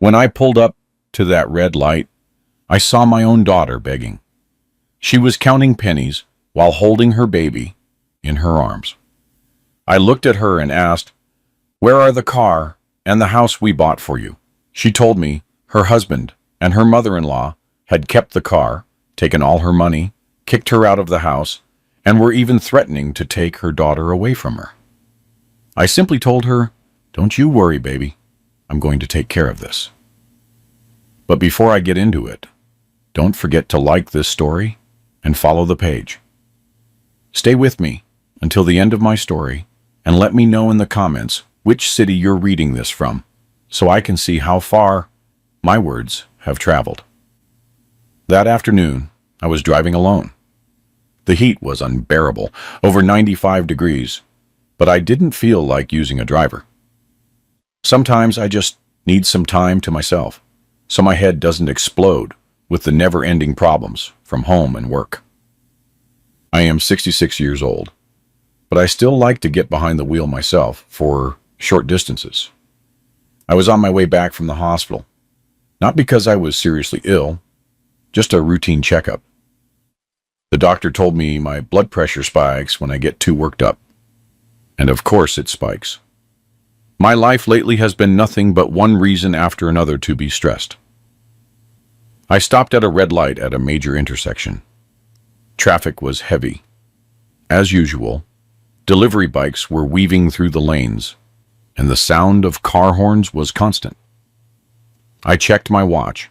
When I pulled up to that red light, I saw my own daughter begging. She was counting pennies while holding her baby in her arms. I looked at her and asked, "Where are the car and the house we bought for you?" She told me her husband and her mother-in-law had kept the car, taken all her money, kicked her out of the house, and were even threatening to take her daughter away from her. I simply told her, "Don't you worry, baby. I'm going to take care of this." But before I get into it, don't forget to like this story and follow the page. Stay with me until the end of my story and let me know in the comments which city you're reading this from, so I can see how far my words have traveled. That afternoon, I was driving alone. The heat was unbearable, over 95 degrees, but I didn't feel like using a driver. Sometimes I just need some time to myself, so my head doesn't explode with the never-ending problems from home and work. I am 66 years old, but I still like to get behind the wheel myself for short distances. I was on my way back from the hospital, not because I was seriously ill, just a routine checkup. The doctor told me my blood pressure spikes when I get too worked up. And of course it spikes. My life lately has been nothing but one reason after another to be stressed. I stopped at a red light at a major intersection. Traffic was heavy. As usual, delivery bikes were weaving through the lanes, and the sound of car horns was constant. I checked my watch,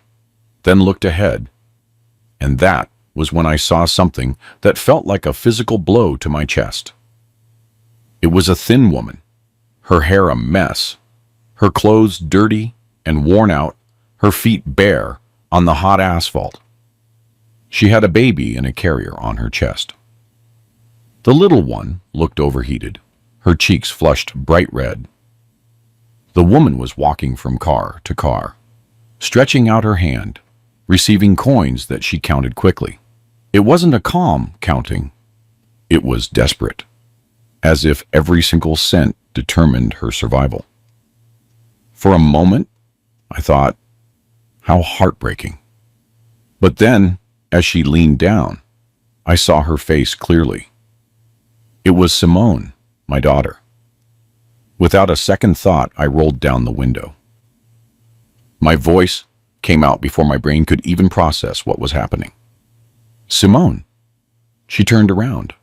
then looked ahead, and that was when I saw something that felt like a physical blow to my chest. It was a thin woman, her hair a mess, her clothes dirty and worn out, her feet bare on the hot asphalt. She had a baby in a carrier on her chest. The little one looked overheated, her cheeks flushed bright red. The woman was walking from car to car, stretching out her hand, receiving coins that she counted quickly. It wasn't a calm counting. It was desperate, as if every single cent determined her survival. For a moment, I thought, how heartbreaking. But then, as she leaned down, I saw her face clearly. It was Simone, my daughter. Without a second thought, I rolled down the window. My voice came out before my brain could even process what was happening. Simone. She turned around.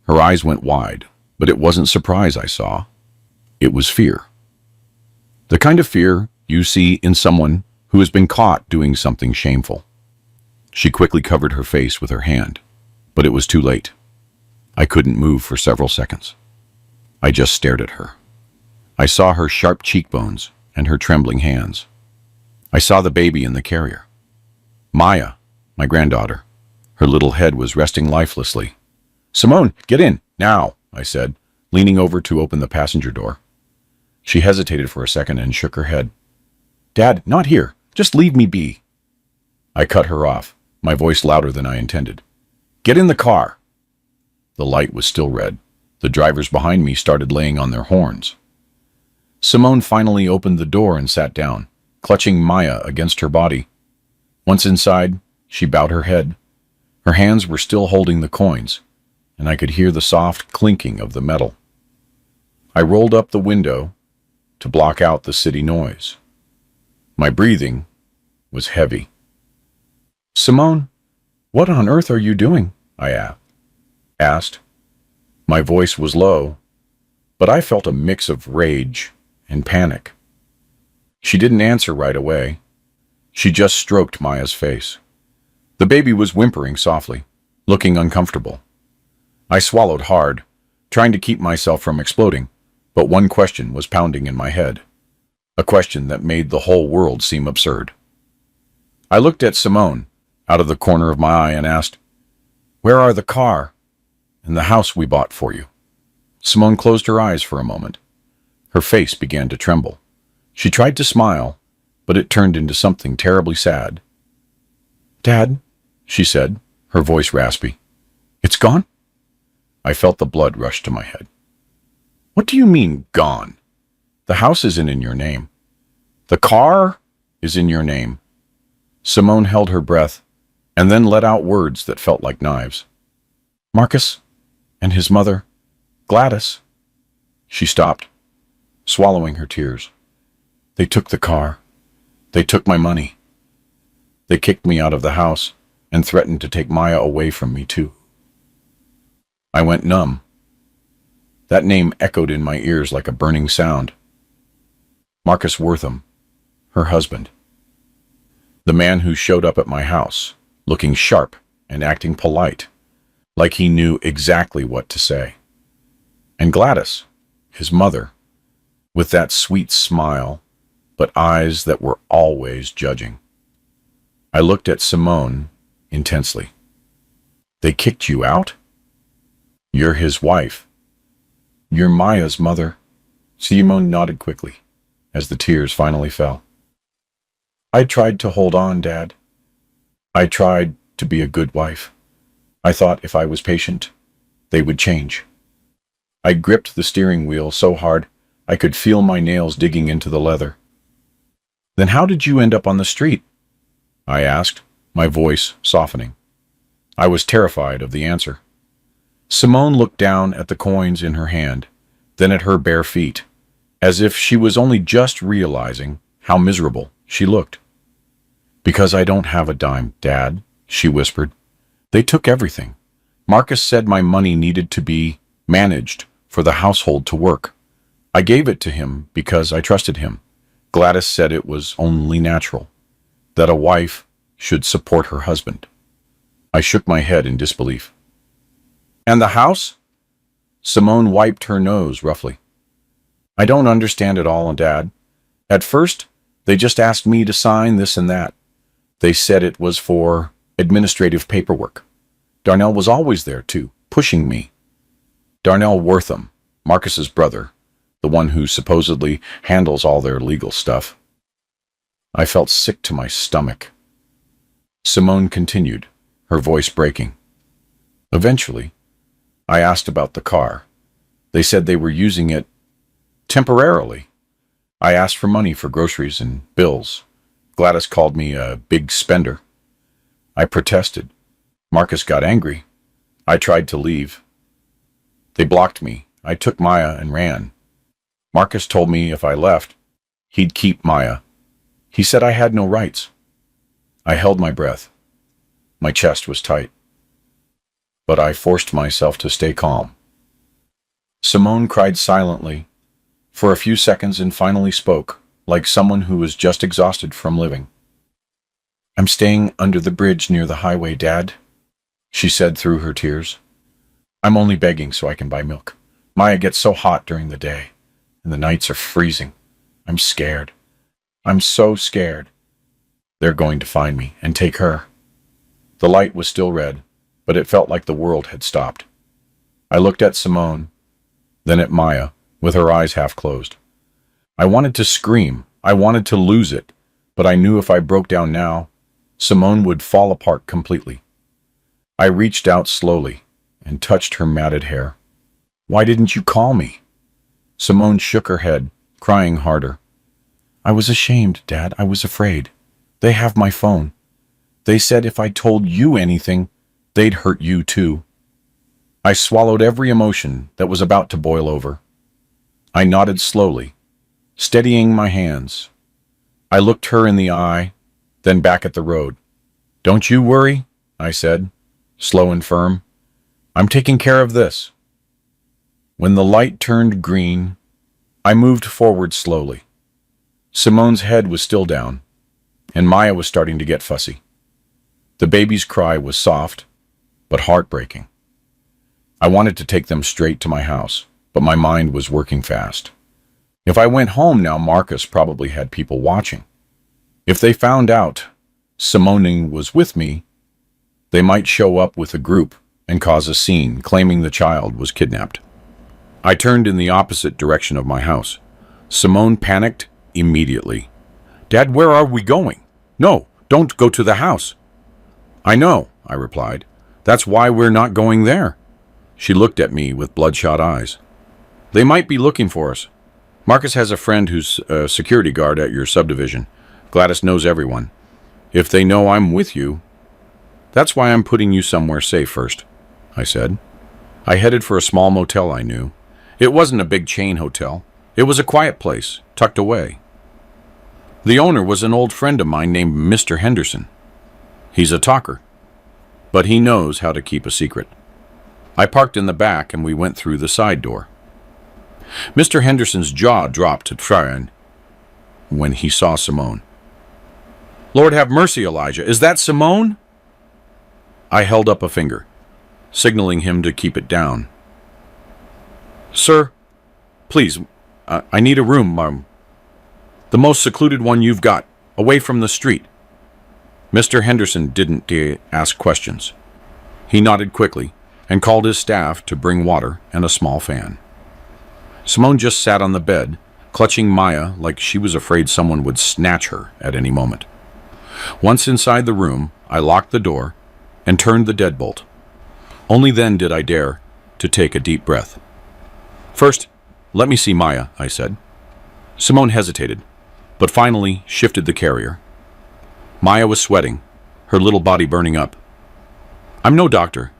Her eyes went wide, but it wasn't surprise I saw. It was fear. The kind of fear you see in someone who has been caught doing something shameful. She quickly covered her face with her hand, but it was too late. I couldn't move for several seconds. I just stared at her. I saw her sharp cheekbones and her trembling hands. I saw the baby in the carrier. Maya, my granddaughter. Her little head was resting lifelessly. "Simone, get in, now," I said, leaning over to open the passenger door. She hesitated for a second and shook her head. "Dad, not here. Just leave me be." I cut her off, my voice louder than I intended. "Get in the car." The light was still red. The drivers behind me started laying on their horns. Simone finally opened the door and sat down, clutching Maya against her body. Once inside, she bowed her head. Her hands were still holding the coins, and I could hear the soft clinking of the metal. I rolled up the window to block out the city noise. My breathing was heavy. "Simone, what on earth are you doing?" I asked. My voice was low, but I felt a mix of rage and panic. She didn't answer right away. She just stroked Maya's face. The baby was whimpering softly, looking uncomfortable. I swallowed hard, trying to keep myself from exploding, but one question was pounding in my head. A question that made the whole world seem absurd. I looked at Simone out of the corner of my eye and asked, "Where are the car and the house we bought for you?" Simone closed her eyes for a moment. Her face began to tremble. She tried to smile, but it turned into something terribly sad. "Dad," she said, her voice raspy, "it's gone?" I felt the blood rush to my head. "What do you mean, gone? The house isn't in your name. The car is in your name." Simone held her breath and then let out words that felt like knives. "Marcus and his mother, Gladys." She stopped, swallowing her tears. "They took the car. They took my money. They kicked me out of the house and threatened to take Maya away from me too." I went numb. That name echoed in my ears like a burning sound. Marcus Wortham, her husband. The man who showed up at my house, looking sharp and acting polite, like he knew exactly what to say. And Gladys, his mother, with that sweet smile, but eyes that were always judging. I looked at Simone intensely. "They kicked you out? You're his wife. You're Maya's mother." Simone nodded quickly as the tears finally fell. "I tried to hold on, Dad. I tried to be a good wife. I thought if I was patient, they would change. I gripped the steering wheel so hard I could feel my nails digging into the leather." "Then how did you end up on the street?" I asked, my voice softening. I was terrified of the answer. Simone looked down at the coins in her hand, then at her bare feet, as if she was only just realizing how miserable she looked. "Because I don't have a dime, Dad," she whispered. "They took everything. Marcus said my money needed to be managed for the household to work. I gave it to him because I trusted him. Gladys said it was only natural, that a wife should support her husband." I shook my head in disbelief. "And the house?" Simone wiped her nose roughly. "I don't understand it all, Dad. At first, they just asked me to sign this and that. They said it was for administrative paperwork. Darnell was always there, too, pushing me." Darnell Wortham, Marcus's brother, the one who supposedly handles all their legal stuff. I felt sick to my stomach. Simone continued, her voice breaking. "Eventually, I asked about the car. They said they were using it temporarily. I asked for money for groceries and bills. Gladys called me a big spender. I protested. Marcus got angry. I tried to leave. They blocked me. I took Maya and ran. Marcus told me if I left, he'd keep Maya. He said I had no rights." I held my breath. My chest was tight. But I forced myself to stay calm. Simone cried silently for a few seconds and finally spoke, like someone who was just exhausted from living. "I'm staying under the bridge near the highway, Dad," she said through her tears. "I'm only begging so I can buy milk. Maya gets so hot during the day, and the nights are freezing. I'm scared. I'm so scared. They're going to find me and take her." The light was still red, but it felt like the world had stopped. I looked at Simone, then at Maya, with her eyes half closed. I wanted to scream. I wanted to lose it, but I knew if I broke down now, Simone would fall apart completely. I reached out slowly and touched her matted hair. "Why didn't you call me?" Simone shook her head, crying harder. "I was ashamed, Dad. I was afraid. They have my phone. They said if I told you anything, they'd hurt you too." I swallowed every emotion that was about to boil over. I nodded slowly, steadying my hands. I looked her in the eye, then back at the road. "Don't you worry," I said, slow and firm. "I'm taking care of this." When the light turned green, I moved forward slowly. Simone's head was still down, and Maya was starting to get fussy. The baby's cry was soft, but heartbreaking. I wanted to take them straight to my house, but my mind was working fast. If I went home now, Marcus probably had people watching. If they found out Simone was with me, they might show up with a group and cause a scene, claiming the child was kidnapped. I turned in the opposite direction of my house. Simone panicked immediately. "Dad, where are we going?" "No, don't go to the house." "I know," I replied. "That's why we're not going there." She looked at me with bloodshot eyes. "They might be looking for us. Marcus has a friend who's a security guard at your subdivision. Gladys knows everyone. If they know I'm with you, that's why I'm putting you somewhere safe first, I said. I headed for a small motel I knew. It wasn't a big chain hotel. It was a quiet place, tucked away. The owner was an old friend of mine named Mr. Henderson. He's a talker, but he knows how to keep a secret. I parked in the back and we went through the side door. Mr. Henderson's jaw dropped to Tryon when he saw Simone. Lord have mercy, Elijah. Is that Simone? I held up a finger, signaling him to keep it down. Sir, please, I need a room, the most secluded one you've got, away from the street. Mr. Henderson didn't ask questions. He nodded quickly and called his staff to bring water and a small fan. Simone just sat on the bed, clutching Maya like she was afraid someone would snatch her at any moment. Once inside the room, I locked the door and turned the deadbolt. Only then did I dare to take a deep breath. First, let me see Maya, I said. Simone hesitated, but finally shifted the carrier. Maya was sweating, her little body burning up. I'm no doctor,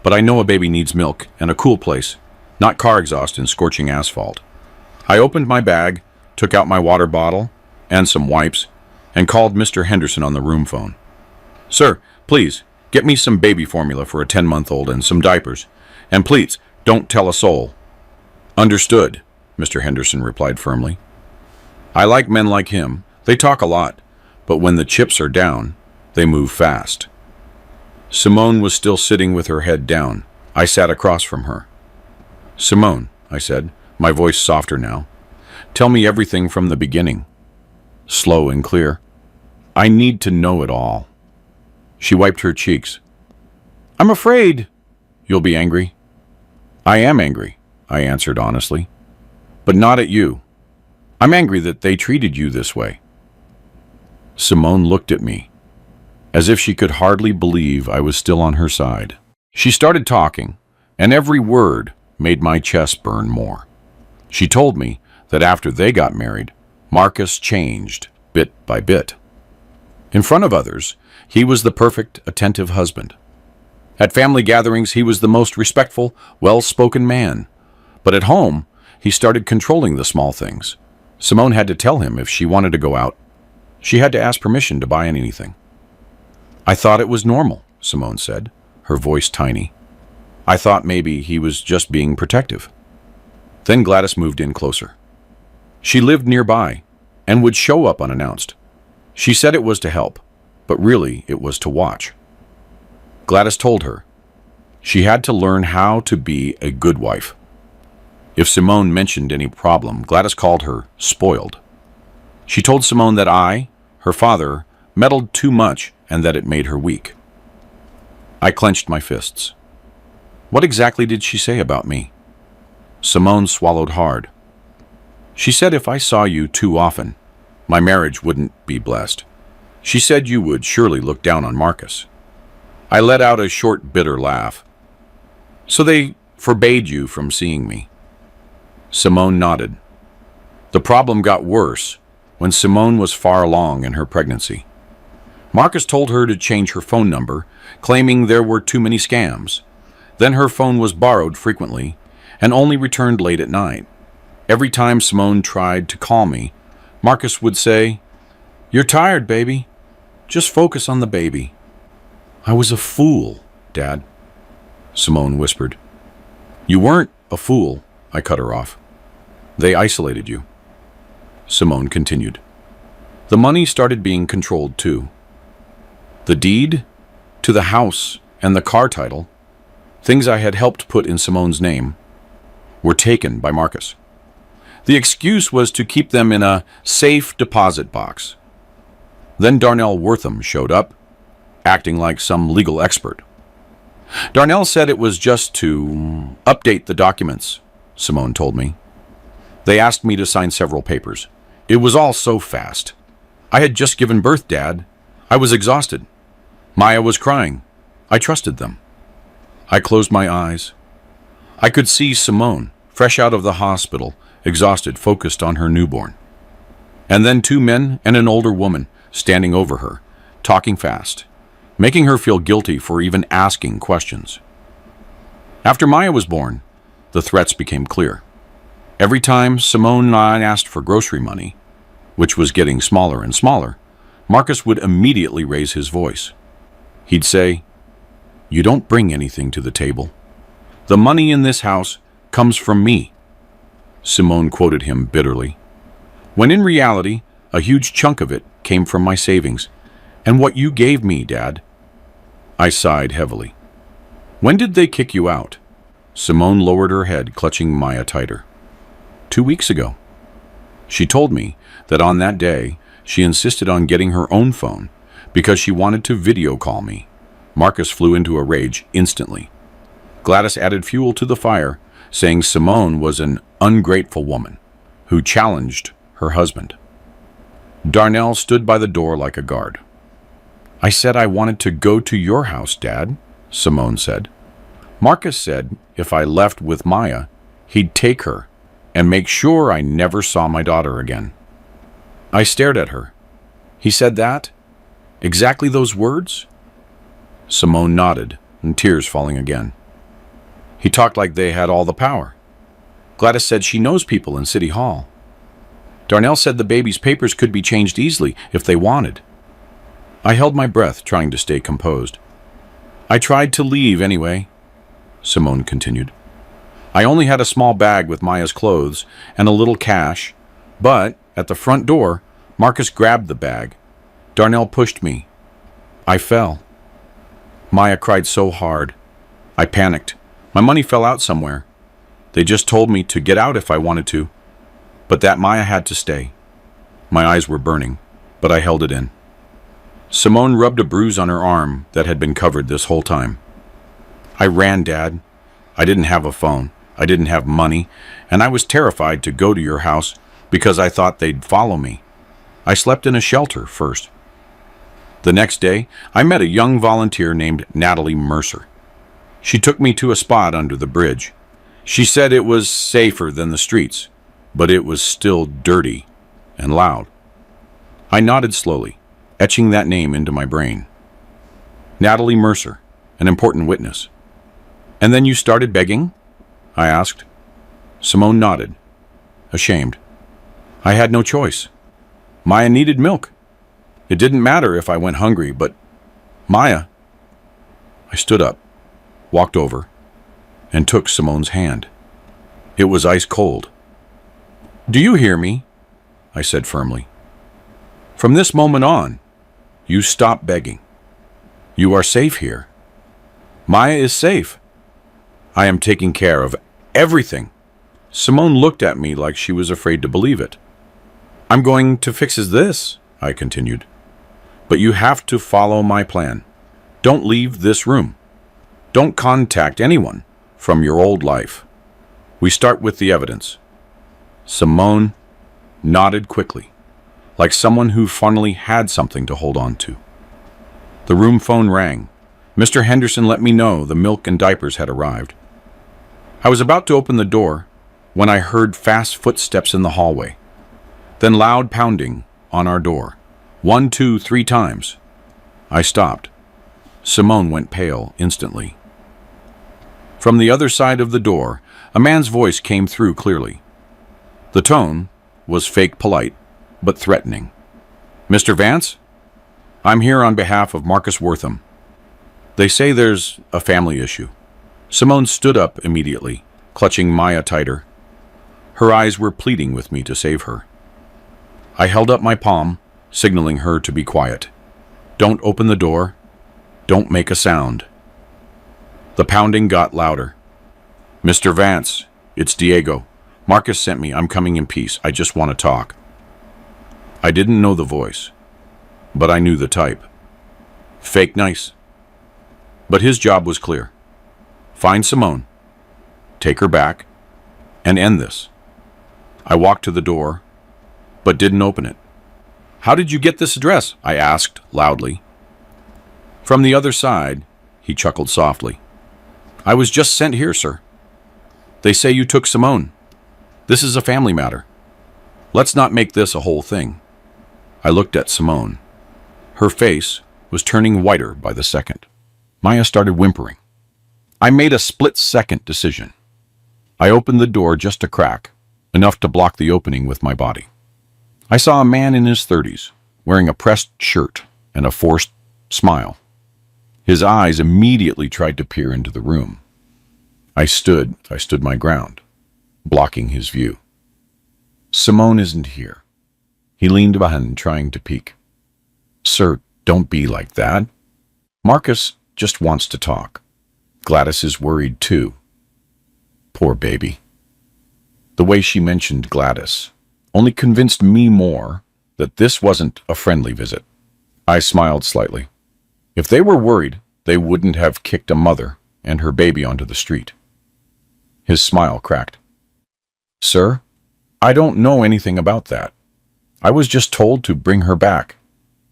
but I know a baby needs milk and a cool place, not car exhaust and scorching asphalt. I opened my bag, took out my water bottle and some wipes, and called Mr. Henderson on the room phone. Sir, please, get me some baby formula for a 10-month-old and some diapers. And please, don't tell a soul. Understood, Mr. Henderson replied firmly. I like men like him. They talk a lot, but when the chips are down, they move fast. Simone was still sitting with her head down. I sat across from her. Simone, I said, my voice softer now, tell me everything from the beginning. Slow and clear. I need to know it all. She wiped her cheeks. I'm afraid you'll be angry. I am angry, I answered honestly, but not at you. I'm angry that they treated you this way. Simone looked at me, as if she could hardly believe I was still on her side. She started talking, and every word made my chest burn more. She told me that after they got married, Marcus changed bit by bit. In front of others, he was the perfect, attentive husband. At family gatherings, he was the most respectful, well-spoken man. But at home, he started controlling the small things. Simone had to tell him if she wanted to go out. She had to ask permission to buy anything. I thought it was normal, Simone said, her voice tiny. I thought maybe he was just being protective. Then Gladys moved in closer. She lived nearby and would show up unannounced. She said it was to help, but really it was to watch. Gladys told her she had to learn how to be a good wife. If Simone mentioned any problem, Gladys called her spoiled. She told Simone that I, her father, meddled too much and that it made her weak. I clenched my fists. What exactly did she say about me? Simone swallowed hard. She said if I saw you too often, my marriage wouldn't be blessed. She said you would surely look down on Marcus. I let out a short, bitter laugh. So they forbade you from seeing me. Simone nodded. The problem got worse when Simone was far along in her pregnancy. Marcus told her to change her phone number, claiming there were too many scams. Then her phone was borrowed frequently and only returned late at night. Every time Simone tried to call me, Marcus would say, "You're tired, baby. Just focus on the baby." I was a fool, Dad, Simone whispered. You weren't a fool, I cut her off. They isolated you. Simone continued. The money started being controlled too. The deed to the house and the car title, things I had helped put in Simone's name, were taken by Marcus. The excuse was to keep them in a safe deposit box. Then Darnell Wortham showed up, acting like some legal expert. Darnell said it was just to update the documents, Simone told me. They asked me to sign several papers. It was all so fast. I had just given birth, Dad. I was exhausted. Maya was crying. I trusted them. I closed my eyes. I could see Simone, fresh out of the hospital, exhausted, focused on her newborn. And then two men and an older woman standing over her, talking fast, making her feel guilty for even asking questions. After Maya was born, the threats became clear. Every time Simone and I asked for grocery money, which was getting smaller and smaller, Marcus would immediately raise his voice. He'd say, "You don't bring anything to the table. The money in this house comes from me." Simone quoted him bitterly, when in reality, a huge chunk of it came from my savings and what you gave me, Dad. I sighed heavily. When did they kick you out? Simone lowered her head, clutching Maya tighter. 2 weeks ago. She told me that on that day, she insisted on getting her own phone because she wanted to video call me. Marcus flew into a rage instantly. Gladys added fuel to the fire, saying Simone was an ungrateful woman who challenged her husband. Darnell stood by the door like a guard. I said I wanted to go to your house, Dad, Simone said. Marcus said if I left with Maya, he'd take her and make sure I never saw my daughter again. I stared at her. He said that? Exactly those words? Simone nodded, and tears falling again. He talked like they had all the power. Gladys said she knows people in City Hall. Darnell said the baby's papers could be changed easily if they wanted. I held my breath, trying to stay composed. I tried to leave anyway, Simone continued. I only had a small bag with Maya's clothes and a little cash, but at the front door, Marcus grabbed the bag. Darnell pushed me. I fell. Maya cried so hard. I panicked. My money fell out somewhere. They just told me to get out if I wanted to, but that Maya had to stay. My eyes were burning, but I held it in. Simone rubbed a bruise on her arm that had been covered this whole time. I ran, Dad. I didn't have a phone. I didn't have money, and I was terrified to go to your house because I thought they'd follow me. I slept in a shelter first. The next day, I met a young volunteer named Natalie Mercer. She took me to a spot under the bridge. She said it was safer than the streets, but it was still dirty and loud. I nodded slowly, etching that name into my brain. Natalie Mercer, an important witness. And then you started begging? I asked. Simone nodded, ashamed. I had no choice. Maya needed milk. It didn't matter if I went hungry, but Maya. I stood up, walked over, and took Simone's hand. It was ice cold. Do you hear me? I said firmly. From this moment on, you stop begging. You are safe here. Maya is safe. I am taking care of everything. Simone looked at me like she was afraid to believe it. I'm going to fix this, I continued. But you have to follow my plan. Don't leave this room. Don't contact anyone from your old life. We start with the evidence. Simone nodded quickly, like someone who finally had something to hold on to. The room phone rang. Mr. Henderson let me know the milk and diapers had arrived. I was about to open the door when I heard fast footsteps in the hallway, then loud pounding on our door. 1, 2, 3 times. I stopped. Simone went pale instantly. From the other side of the door, a man's voice came through clearly. The tone was fake polite, but threatening. Mr. Vance? I'm here on behalf of Marcus Wortham. They say there's a family issue. Simone stood up immediately, clutching Maya tighter. Her eyes were pleading with me to save her. I held up my palm, signaling her to be quiet. Don't open the door. Don't make a sound. The pounding got louder. Mr. Vance, it's Diego. Marcus sent me. I'm coming in peace. I just want to talk. I didn't know the voice, but I knew the type. Fake nice. But his job was clear. Find Simone, take her back, and end this. I walked to the door, but didn't open it. How did you get this address? I asked loudly. From the other side, he chuckled softly. I was just sent here, sir. They say you took Simone. This is a family matter. Let's not make this a whole thing. I looked at Simone. Her face was turning whiter by the second. Maya started whimpering. I made a split-second decision. I opened the door just a crack, enough to block the opening with my body. I saw a man in his 30s, wearing a pressed shirt and a forced smile. His eyes immediately tried to peer into the room. I stood my ground, blocking his view. Simone isn't here. He leaned behind, trying to peek. Sir, don't be like that. Marcus just wants to talk. Gladys is worried too. Poor baby. The way she mentioned Gladys only convinced me more that this wasn't a friendly visit. I smiled slightly. If they were worried, they wouldn't have kicked a mother and her baby onto the street. His smile cracked. Sir, I don't know anything about that. I was just told to bring her back.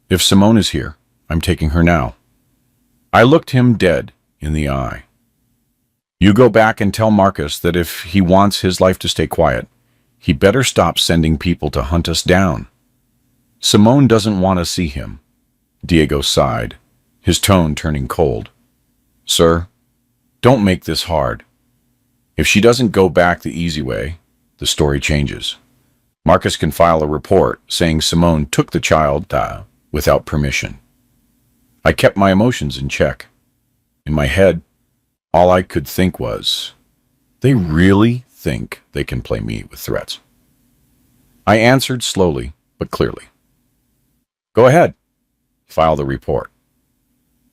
If Simone is here, I'm taking her now. I looked him dead in the eye. You go back and tell Marcus that if he wants his life to stay quiet, he better stop sending people to hunt us down. Simone doesn't want to see him. Diego sighed, his tone turning cold. Sir, don't make this hard. If she doesn't go back the easy way, the story changes. Marcus can file a report saying Simone took the child without permission. I kept my emotions in check. In my head, all I could think was, they really think they can play me with threats. I answered slowly but clearly. Go ahead, file the report.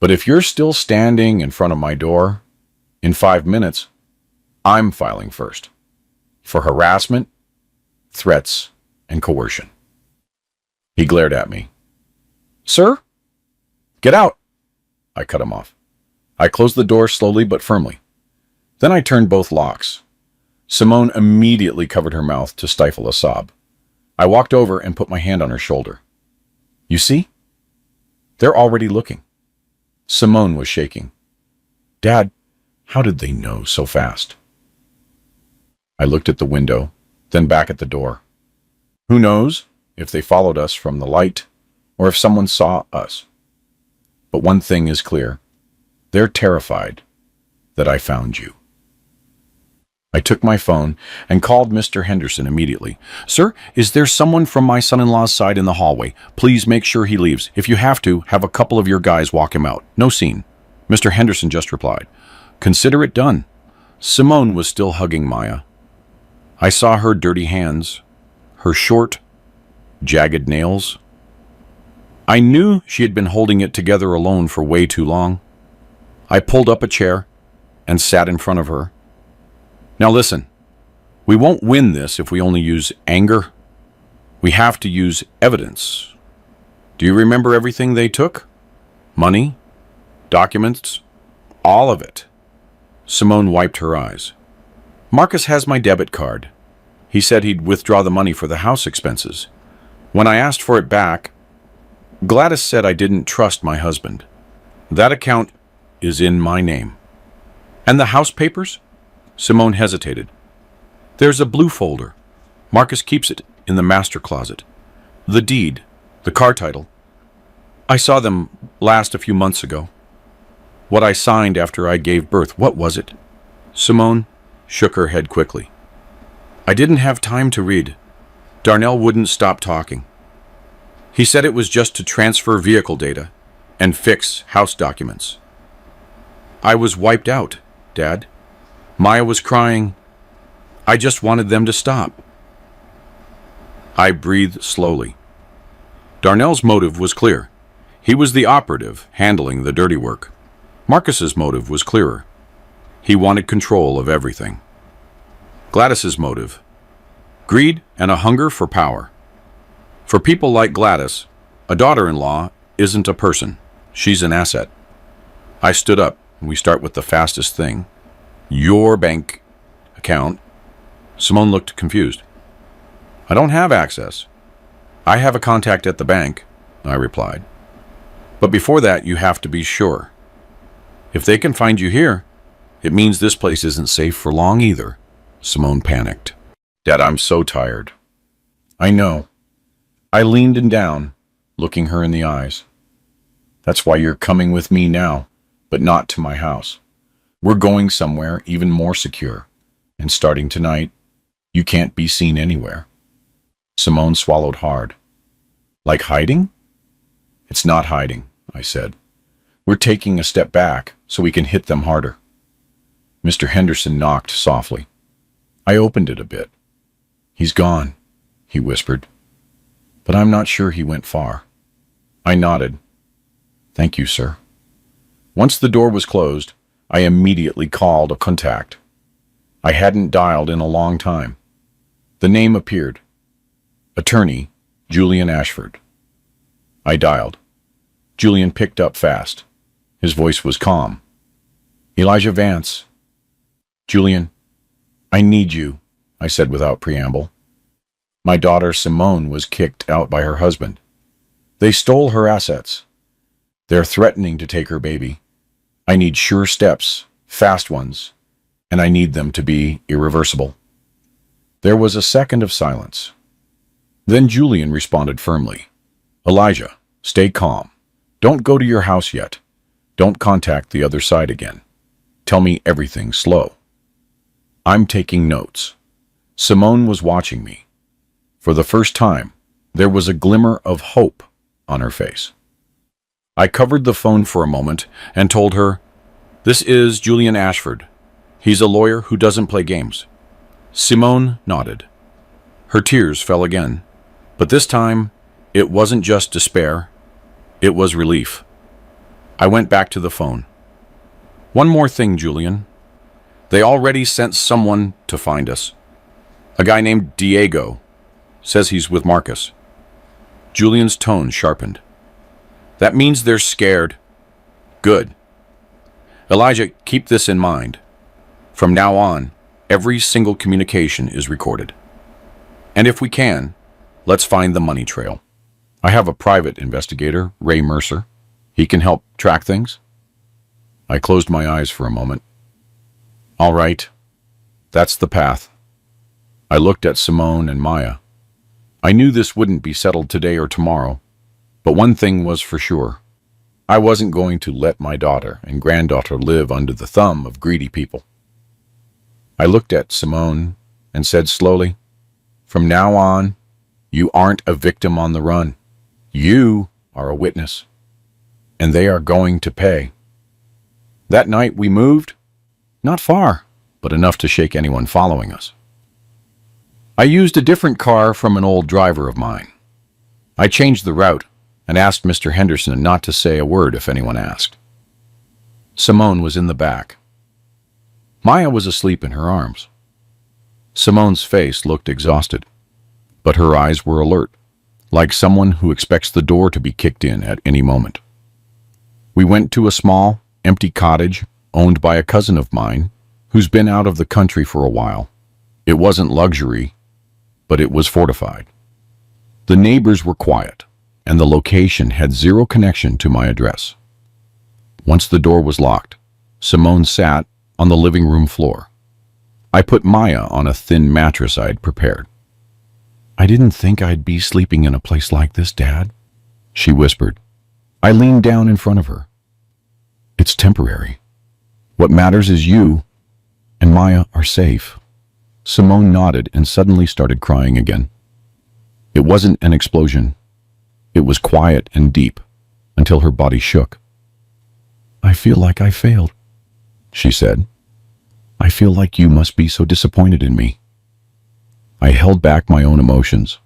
But if you're still standing in front of my door, in 5 minutes, I'm filing first. For harassment, threats, and coercion. He glared at me. Sir? Get out! I cut him off. I closed the door slowly but firmly. Then I turned both locks. Simone immediately covered her mouth to stifle a sob. I walked over and put my hand on her shoulder. You see? They're already looking. Simone was shaking. Dad, how did they know so fast? I looked at the window, then back at the door. Who knows if they followed us from the light or if someone saw us. But one thing is clear. They're terrified that I found you. I took my phone and called Mr. Henderson immediately. Sir, is there someone from my son-in-law's side in the hallway? Please make sure he leaves. If you have to, have a couple of your guys walk him out. No scene. Mr. Henderson just replied. Consider it done. Simone was still hugging Maya. I saw her dirty hands, her short, jagged nails. I knew she had been holding it together alone for way too long. I pulled up a chair and sat in front of her. Now listen, we won't win this if we only use anger. We have to use evidence. Do you remember everything they took? Money? Documents? All of it. Simone wiped her eyes. Marcus has my debit card. He said he'd withdraw the money for the house expenses. When I asked for it back, Gladys said I didn't trust my husband. That account is in my name. And the house papers? Simone hesitated. There's a blue folder. Marcus keeps it in the master closet. The deed, the car title. I saw them last a few months ago. What I signed after I gave birth, what was it? Simone shook her head quickly. I didn't have time to read. Darnell wouldn't stop talking. He said it was just to transfer vehicle data and fix house documents. I was wiped out, Dad. Maya was crying. I just wanted them to stop. I breathed slowly. Darnell's motive was clear. He was the operative handling the dirty work. Marcus's motive was clearer. He wanted control of everything. Gladys's motive, greed and a hunger for power. For people like Gladys, a daughter-in-law isn't a person. She's an asset. I stood up, and we start with the fastest thing. Your bank account. Simone looked confused. I don't have access. I have a contact at the bank, I replied. But before that, you have to be sure. If they can find you here, it means this place isn't safe for long either. Simone panicked. Dad, I'm so tired. I know. I leaned him down looking her in the eyes. That's why you're coming with me now, but not to my house. We're going somewhere even more secure, and starting tonight, you can't be seen anywhere. Simone swallowed hard. Like hiding? It's not hiding, I said. We're taking a step back so we can hit them harder. Mr. Henderson knocked softly. I opened it a bit. He's gone, he whispered. But I'm not sure he went far. I nodded. Thank you, sir. Once the door was closed, I immediately called a contact. I hadn't dialed in a long time. The name appeared. Attorney, Julian Ashford. I dialed. Julian picked up fast. His voice was calm. Elijah Vance. Julian, I need you, I said without preamble. My daughter Simone was kicked out by her husband. They stole her assets. They're threatening to take her baby. I need sure steps, fast ones, and I need them to be irreversible. There was a second of silence. Then Julian responded firmly. Elijah, stay calm. Don't go to your house yet. Don't contact the other side again. Tell me everything slow. I'm taking notes. Simone was watching me. For the first time, there was a glimmer of hope on her face. I covered the phone for a moment and told her, This is Julian Ashford. He's a lawyer who doesn't play games. Simone nodded. Her tears fell again, but this time it wasn't just despair, it was relief. I went back to the phone. One more thing, Julian. They already sent someone to find us. A guy named Diego. Says he's with Marcus. Julian's tone sharpened. That means they're scared. Good. Elijah, keep this in mind. From now on, every single communication is recorded. And if we can, let's find the money trail. I have a private investigator, Ray Mercer. He can help track things. I closed my eyes for a moment. All right, that's the path. I looked at Simone and Maya. I knew this wouldn't be settled today or tomorrow, but one thing was for sure. I wasn't going to let my daughter and granddaughter live under the thumb of greedy people. I looked at Simone and said slowly, From now on, you aren't a victim on the run. You are a witness, and they are going to pay. That night we moved, not far, but enough to shake anyone following us. I used a different car from an old driver of mine. I changed the route and asked Mr. Henderson not to say a word if anyone asked. Simone was in the back. Maya was asleep in her arms. Simone's face looked exhausted, but her eyes were alert, like someone who expects the door to be kicked in at any moment. We went to a small, empty cottage owned by a cousin of mine who's been out of the country for a while. It wasn't luxury, but it was fortified. The neighbors were quiet, and the location had zero connection to my address. Once the door was locked, Simone sat on the living room floor. I put Maya on a thin mattress I'd prepared. I didn't think I'd be sleeping in a place like this, Dad, she whispered. I leaned down in front of her. It's temporary. What matters is you and Maya are safe. Simone nodded and suddenly started crying again. It wasn't an explosion. It was quiet and deep until her body shook. I feel like I failed, she said. I feel like you must be so disappointed in me. I held back my own emotions.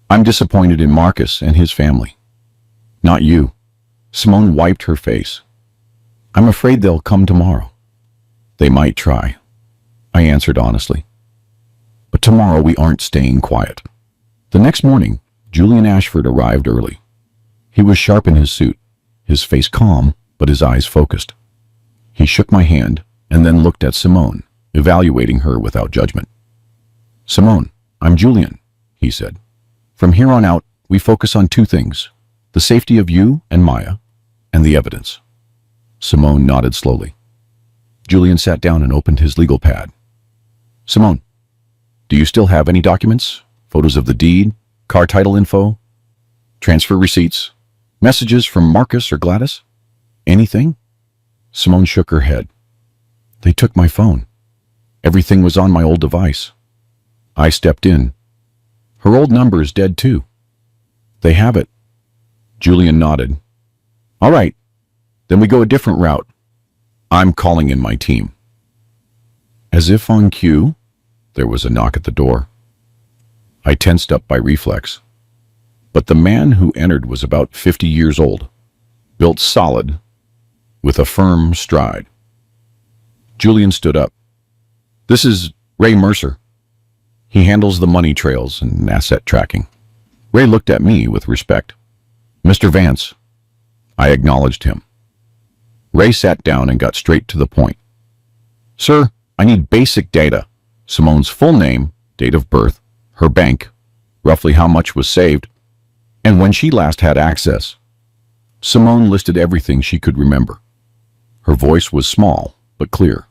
I'm disappointed in Marcus and his family. Not you. Simone wiped her face. I'm afraid they'll come tomorrow. They might try, I answered honestly. But tomorrow we aren't staying quiet. The next morning, Julian Ashford arrived early. He was sharp in his suit, his face calm, but his eyes focused. He shook my hand and then looked at Simone, evaluating her without judgment. Simone, I'm Julian, he said. From here on out, we focus on two things, the safety of you and Maya, and the evidence. Simone nodded slowly. Julian sat down and opened his legal pad. Simone, do you still have any documents? Photos of the deed? Car title info? Transfer receipts? Messages from Marcus or Gladys? Anything? Simone shook her head. They took my phone. Everything was on my old device. I stepped in. Her old number is dead too. They have it. Julian nodded. All right, then we go a different route. I'm calling in my team. As if on cue, there was a knock at the door. I tensed up by reflex. But the man who entered was about 50 years old, built solid, with a firm stride. Julian stood up. This is Ray Mercer. He handles the money trails and asset tracking. Ray looked at me with respect. Mr. Vance. I acknowledged him. Ray sat down and got straight to the point. Sir, I need basic data. Simone's full name, date of birth, her bank, roughly how much was saved, and when she last had access. Simone listed everything she could remember. Her voice was small, but clear.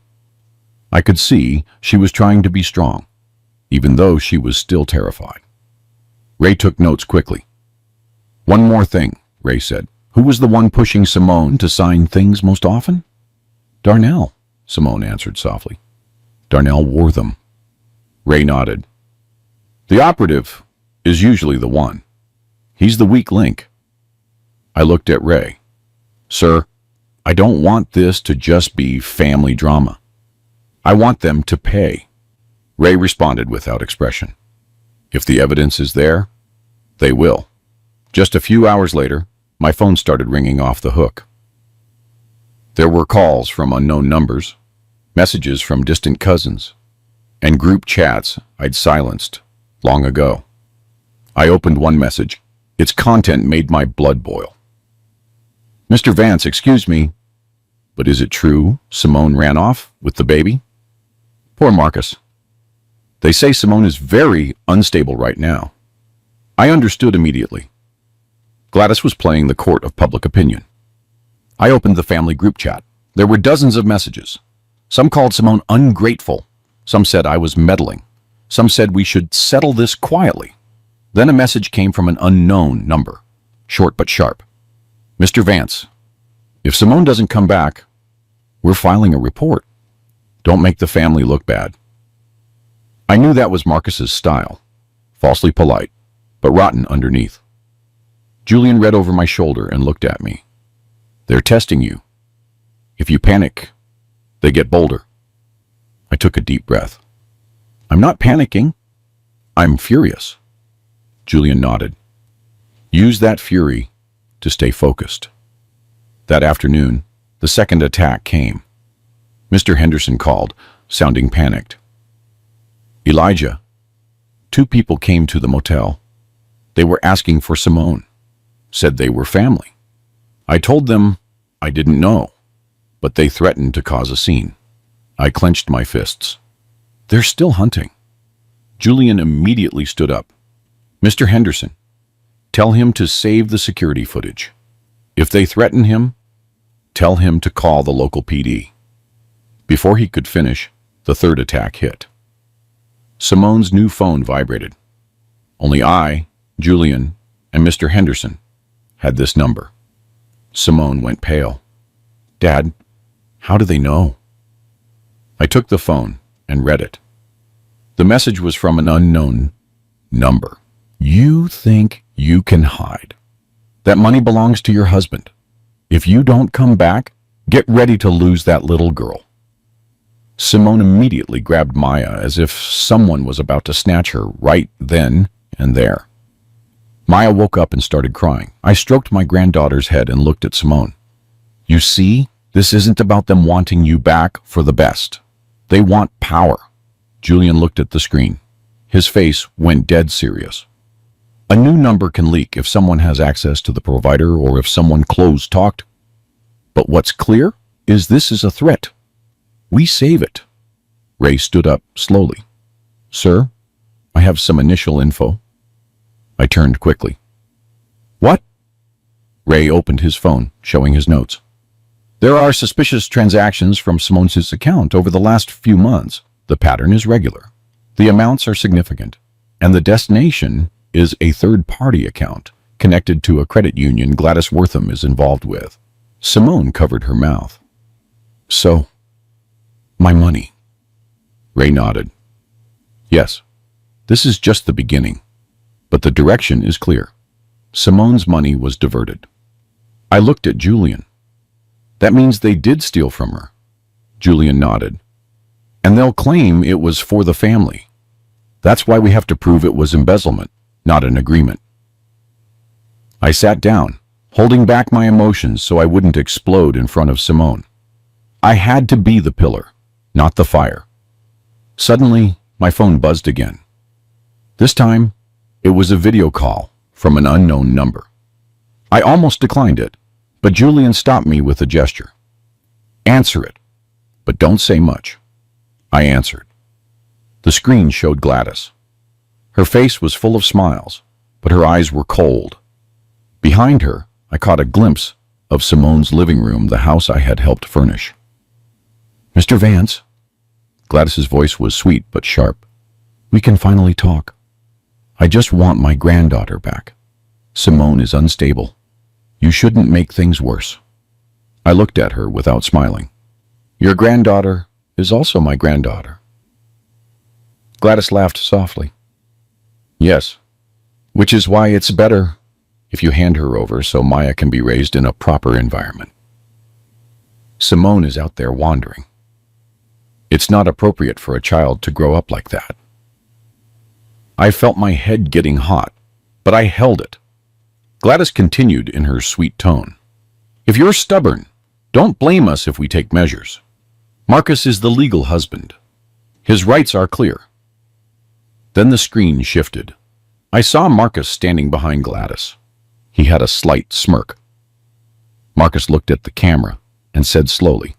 I could see she was trying to be strong, even though she was still terrified. Ray took notes quickly. One more thing, Ray said. Who was the one pushing Simone to sign things most often? Darnell, Simone answered softly. Darnell wore them. Ray nodded. The operative is usually the one. He's the weak link. I looked at Ray. Sir, I don't want this to just be family drama. I want them to pay. Ray responded without expression. If the evidence is there, they will. Just a few hours later, my phone started ringing off the hook. There were calls from unknown numbers, messages from distant cousins, and group chats I'd silenced long ago. I opened one message. Its content made my blood boil. Mr. Vance, excuse me, but is it true Simone ran off with the baby? Poor Marcus. They say Simone is very unstable right now. I understood immediately. Gladys was playing the court of public opinion. I opened the family group chat. There were dozens of messages. Some called Simone ungrateful. Some said I was meddling. Some said we should settle this quietly. Then a message came from an unknown number, short but sharp. Mr. Vance, if Simone doesn't come back, we're filing a report. Don't make the family look bad. I knew that was Marcus's style, falsely polite, but rotten underneath. Julian read over my shoulder and looked at me. They're testing you. If you panic, they get bolder. I took a deep breath. I'm not panicking. I'm furious. Julian nodded. Use that fury to stay focused. That afternoon, the second attack came. Mr. Henderson called, sounding panicked. Elijah. 2 people came to the motel. They were asking for Simone. Said they were family. I told them I didn't know, but they threatened to cause a scene. I clenched my fists. They're still hunting. Julian immediately stood up. Mr. Henderson, tell him to save the security footage. If they threaten him, tell him to call the local PD. Before he could finish, the third attack hit. Simone's new phone vibrated. Only I, Julian, and Mr. Henderson had this number. Simone went pale. Dad, how do they know? I took the phone and read it. The message was from an unknown number. You think you can hide. That money belongs to your husband. If you don't come back, get ready to lose that little girl. Simone immediately grabbed Maya as if someone was about to snatch her right then and there. Maya woke up and started crying. I stroked my granddaughter's head and looked at Simone. You see, this isn't about them wanting you back for the best. They want power. Julian looked at the screen. His face went dead serious. A new number can leak if someone has access to the provider or if someone close-talked. But what's clear is this is a threat. We save it. Ray stood up slowly. Sir, I have some initial info. I turned quickly. What? Ray opened his phone, showing his notes. There are suspicious transactions from Simone's account over the last few months. The pattern is regular. The amounts are significant. And the destination is a third-party account. connected to a credit union Gladys Wortham is involved with. Simone covered her mouth. So, my money. Ray nodded. Yes, this is just the beginning, but the direction is clear. Simone's money was diverted. I looked at Julian. That means they did steal from her. Julian nodded. And they'll claim it was for the family. That's why we have to prove it was embezzlement, not an agreement. I sat down, holding back my emotions so I wouldn't explode in front of Simone. I had to be the pillar, not the fire. Suddenly, my phone buzzed again. This time, it was a video call from an unknown number. I almost declined it, but Julian stopped me with a gesture. Answer it, but don't say much. I answered. The screen showed Gladys. Her face was full of smiles, but her eyes were cold. Behind her, I caught a glimpse of Simone's living room, the house I had helped furnish. Mr. Vance, Gladys's voice was sweet but sharp. We can finally talk. I just want my granddaughter back. Simone is unstable. You shouldn't make things worse. I looked at her without smiling. Your granddaughter is also my granddaughter. Gladys laughed softly. Yes, which is why it's better if you hand her over so Maya can be raised in a proper environment. Simone is out there wandering. It's not appropriate for a child to grow up like that. I felt my head getting hot, but I held it. Gladys continued in her sweet tone. If you're stubborn, don't blame us if we take measures. Marcus is the legal husband. His rights are clear. Then the screen shifted. I saw Marcus standing behind Gladys. He had a slight smirk. Marcus looked at the camera and said slowly,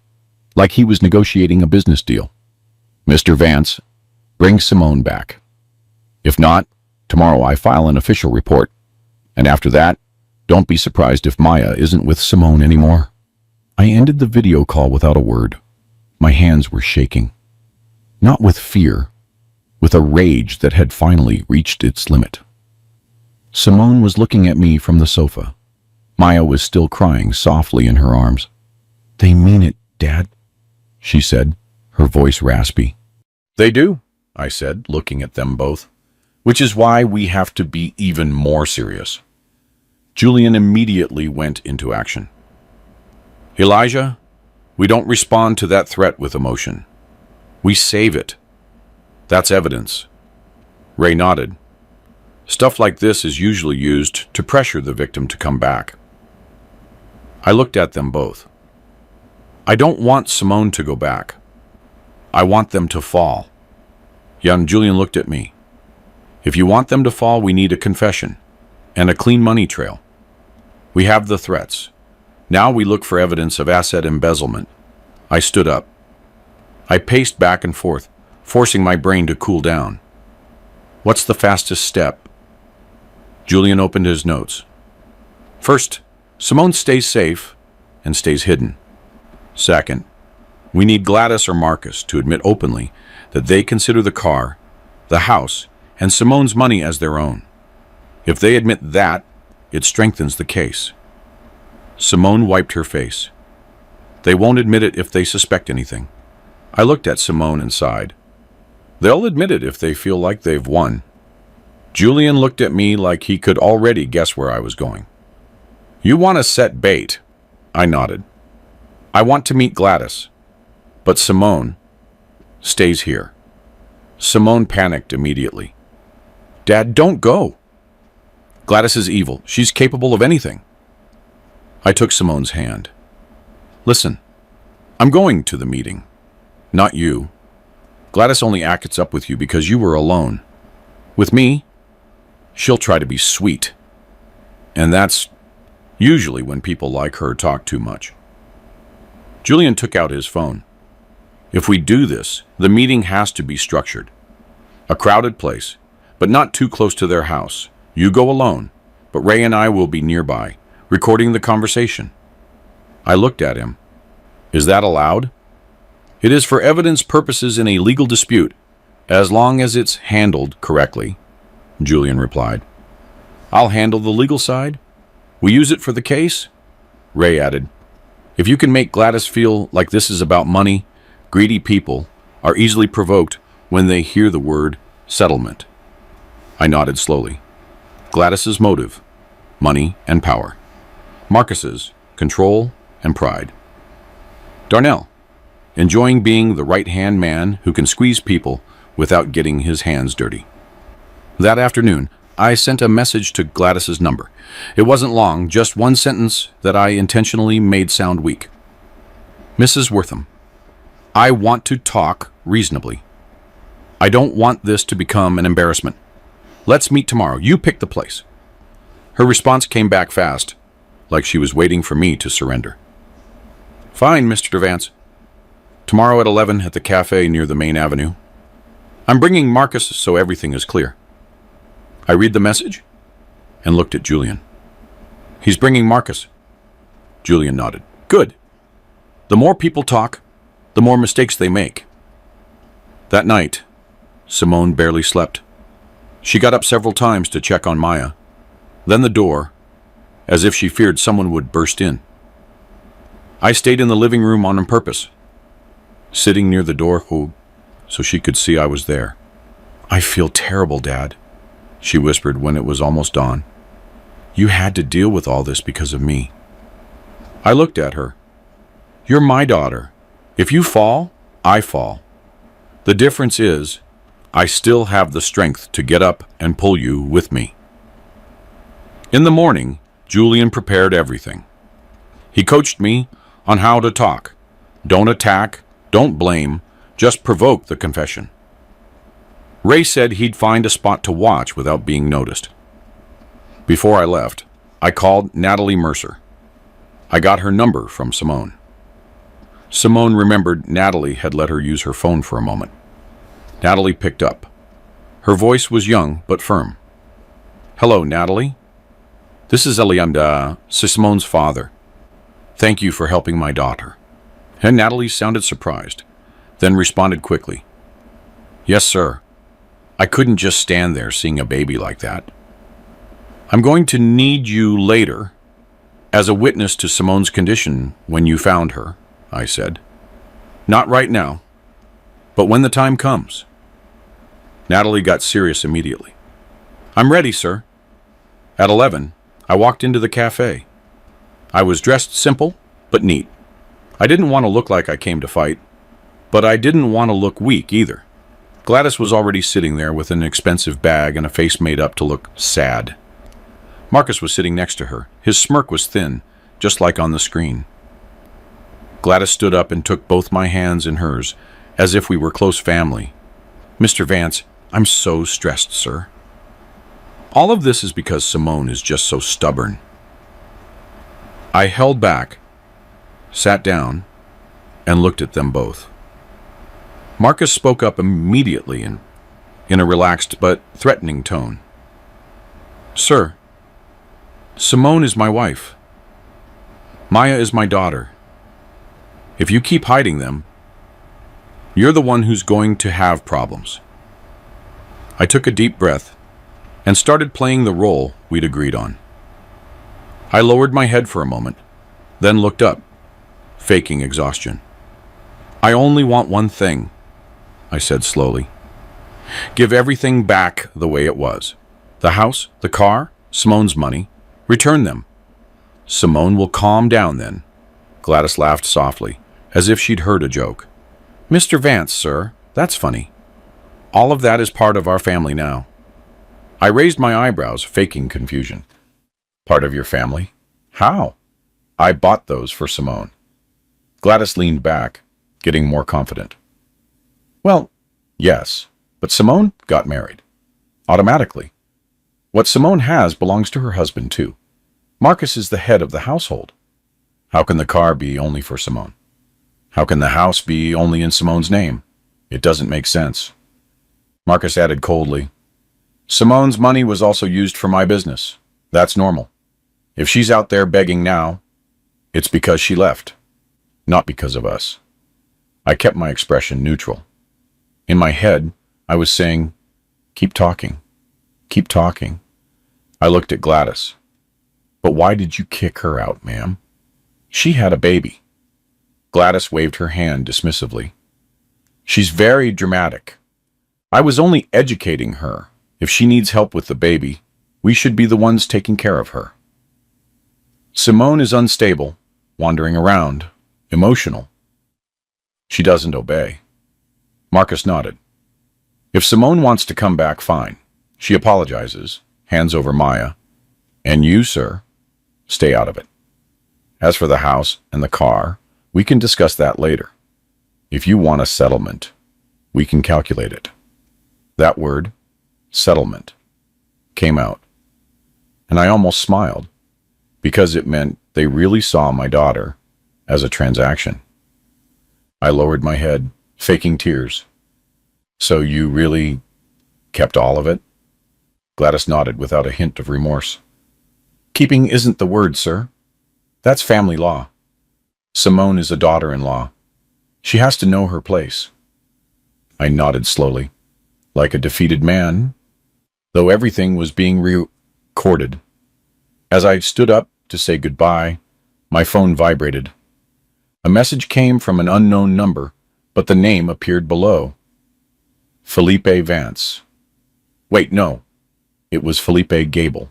like he was negotiating a business deal, Mr. Vance, bring Simone back. If not, tomorrow I file an official report. And after that, don't be surprised if Maya isn't with Simone anymore. I ended the video call without a word. My hands were shaking. Not with fear, with a rage that had finally reached its limit. Simone was looking at me from the sofa. Maya was still crying softly in her arms. They mean it, Dad, she said, her voice raspy. They do, I said, looking at them both, which is why we have to be even more serious. Julian immediately went into action. Elijah, we don't respond to that threat with emotion. We save it. That's evidence. Ray nodded. Stuff like this is usually used to pressure the victim to come back. I looked at them both. I don't want Simone to go back. I want them to fall. Young Julian looked at me. If you want them to fall, we need a confession and a clean money trail. We have the threats. Now we look for evidence of asset embezzlement. I stood up. I paced back and forth, forcing my brain to cool down. What's the fastest step? Julian opened his notes. First, Simone stays safe and stays hidden. Second, we need Gladys or Marcus to admit openly that they consider the car, the house, and Simone's money as their own. If they admit that, it strengthens the case. Simone wiped her face. They won't admit it if they suspect anything. I looked at Simone and sighed. They'll admit it if they feel like they've won. Julian looked at me like he could already guess where I was going. You want to set bait? I nodded. I want to meet Gladys, but Simone stays here. Simone panicked immediately. Dad, don't go. Gladys is evil. She's capable of anything. I took Simone's hand. Listen, I'm going to the meeting. Not you. Gladys only acts up with you because you were alone. With me, she'll try to be sweet. And that's usually when people like her talk too much. Julian took out his phone. If we do this, the meeting has to be structured. A crowded place, but not too close to their house. You go alone, but Ray and I will be nearby, recording the conversation. I looked at him. Is that allowed? It is for evidence purposes in a legal dispute, as long as it's handled correctly, Julian replied. I'll handle the legal side. We use it for the case? Ray added, if you can make Gladys feel like this is about money, greedy people are easily provoked when they hear the word settlement. I nodded slowly. Gladys's motive, money and power. Marcus's, control and pride. Darnell, enjoying being the right-hand man who can squeeze people without getting his hands dirty. That afternoon, I sent a message to Gladys's number. It wasn't long, just one sentence that I intentionally made sound weak. Mrs. Wortham, I want to talk reasonably. I don't want this to become an embarrassment. Let's meet tomorrow. You pick the place. Her response came back fast, like she was waiting for me to surrender. Fine, Mr. Devance. Tomorrow at 11 at the cafe near the main avenue. I'm bringing Marcus so everything is clear. I read the message and looked at Julian. He's bringing Marcus. Julian nodded. Good. The more people talk, the more mistakes they make. That night, Simone barely slept. She got up several times to check on Maya, then the door, as if she feared someone would burst in. I stayed in the living room on purpose, sitting near the door so she could see I was there. I feel terrible, Dad, she whispered when it was almost dawn. You had to deal with all this because of me. I looked at her. You're my daughter. If you fall, I fall. The difference is, I still have the strength to get up and pull you with me. In the morning, Julian prepared everything. He coached me on how to talk. Don't attack, don't blame, just provoke the confession. Ray said he'd find a spot to watch without being noticed. Before I left, I called Natalie Mercer. I got her number from Simone. Simone remembered Natalie had let her use her phone for a moment. Natalie picked up. Her voice was young but firm. Hello, Natalie. This is Elianda, Simone's father. Thank you for helping my daughter. And Natalie sounded surprised, then responded quickly. Yes, sir. I couldn't just stand there seeing a baby like that. I'm going to need you later as a witness to Simone's condition when you found her, I said. Not right now, but when the time comes. Natalie got serious immediately. I'm ready, sir. At 11, I walked into the cafe. I was dressed simple, but neat. I didn't want to look like I came to fight, but I didn't want to look weak either. Gladys was already sitting there with an expensive bag and a face made up to look sad. Marcus was sitting next to her. His smirk was thin, just like on the screen. Gladys stood up and took both my hands in hers, as if we were close family. Mr. Vance, I'm so stressed, sir. All of this is because Simone is just so stubborn. I held back, sat down, and looked at them both. Marcus spoke up immediately in a relaxed but threatening tone. Sir, Simone is my wife. Maya is my daughter. If you keep hiding them, you're the one who's going to have problems. I took a deep breath and started playing the role we'd agreed on. I lowered my head for a moment, then looked up, faking exhaustion. I only want one thing, I said slowly. Give everything back the way it was. The house, the car, Simone's money. Return them. Simone will calm down then. Gladys laughed softly, as if she'd heard a joke. Mr. Vance, sir, that's funny. All of that is part of our family now. I raised my eyebrows, faking confusion. Part of your family? How? I bought those for Simone. Gladys leaned back, getting more confident. Well, yes, but Simone got married. Automatically. What Simone has belongs to her husband, too. Marcus is the head of the household. How can the car be only for Simone? How can the house be only in Simone's name? It doesn't make sense. Marcus added coldly, Simone's money was also used for my business. That's normal. If she's out there begging now, it's because she left, not because of us. I kept my expression neutral. In my head, I was saying, keep talking, keep talking. I looked at Gladys. But why did you kick her out, ma'am? She had a baby. Gladys waved her hand dismissively. She's very dramatic. I was only educating her. If she needs help with the baby, we should be the ones taking care of her. Simone is unstable, wandering around, emotional. She doesn't obey. Marcus nodded. If Simone wants to come back, fine. She apologizes, hands over Maya. And you, sir, stay out of it. As for the house and the car, we can discuss that later. If you want a settlement, we can calculate it. That word, settlement, came out. And I almost smiled, because it meant they really saw my daughter as a transaction. I lowered my head, faking tears. So you really kept all of it? Gladys nodded without a hint of remorse. Keeping isn't the word, sir. That's family law. Simone is a daughter-in-law. She has to know her place. I nodded slowly, like a defeated man, though everything was being recorded. As I stood up to say goodbye, my phone vibrated. A message came from an unknown number, but the name appeared below. Felipe Vance. Wait, no. It was Felipe Gable.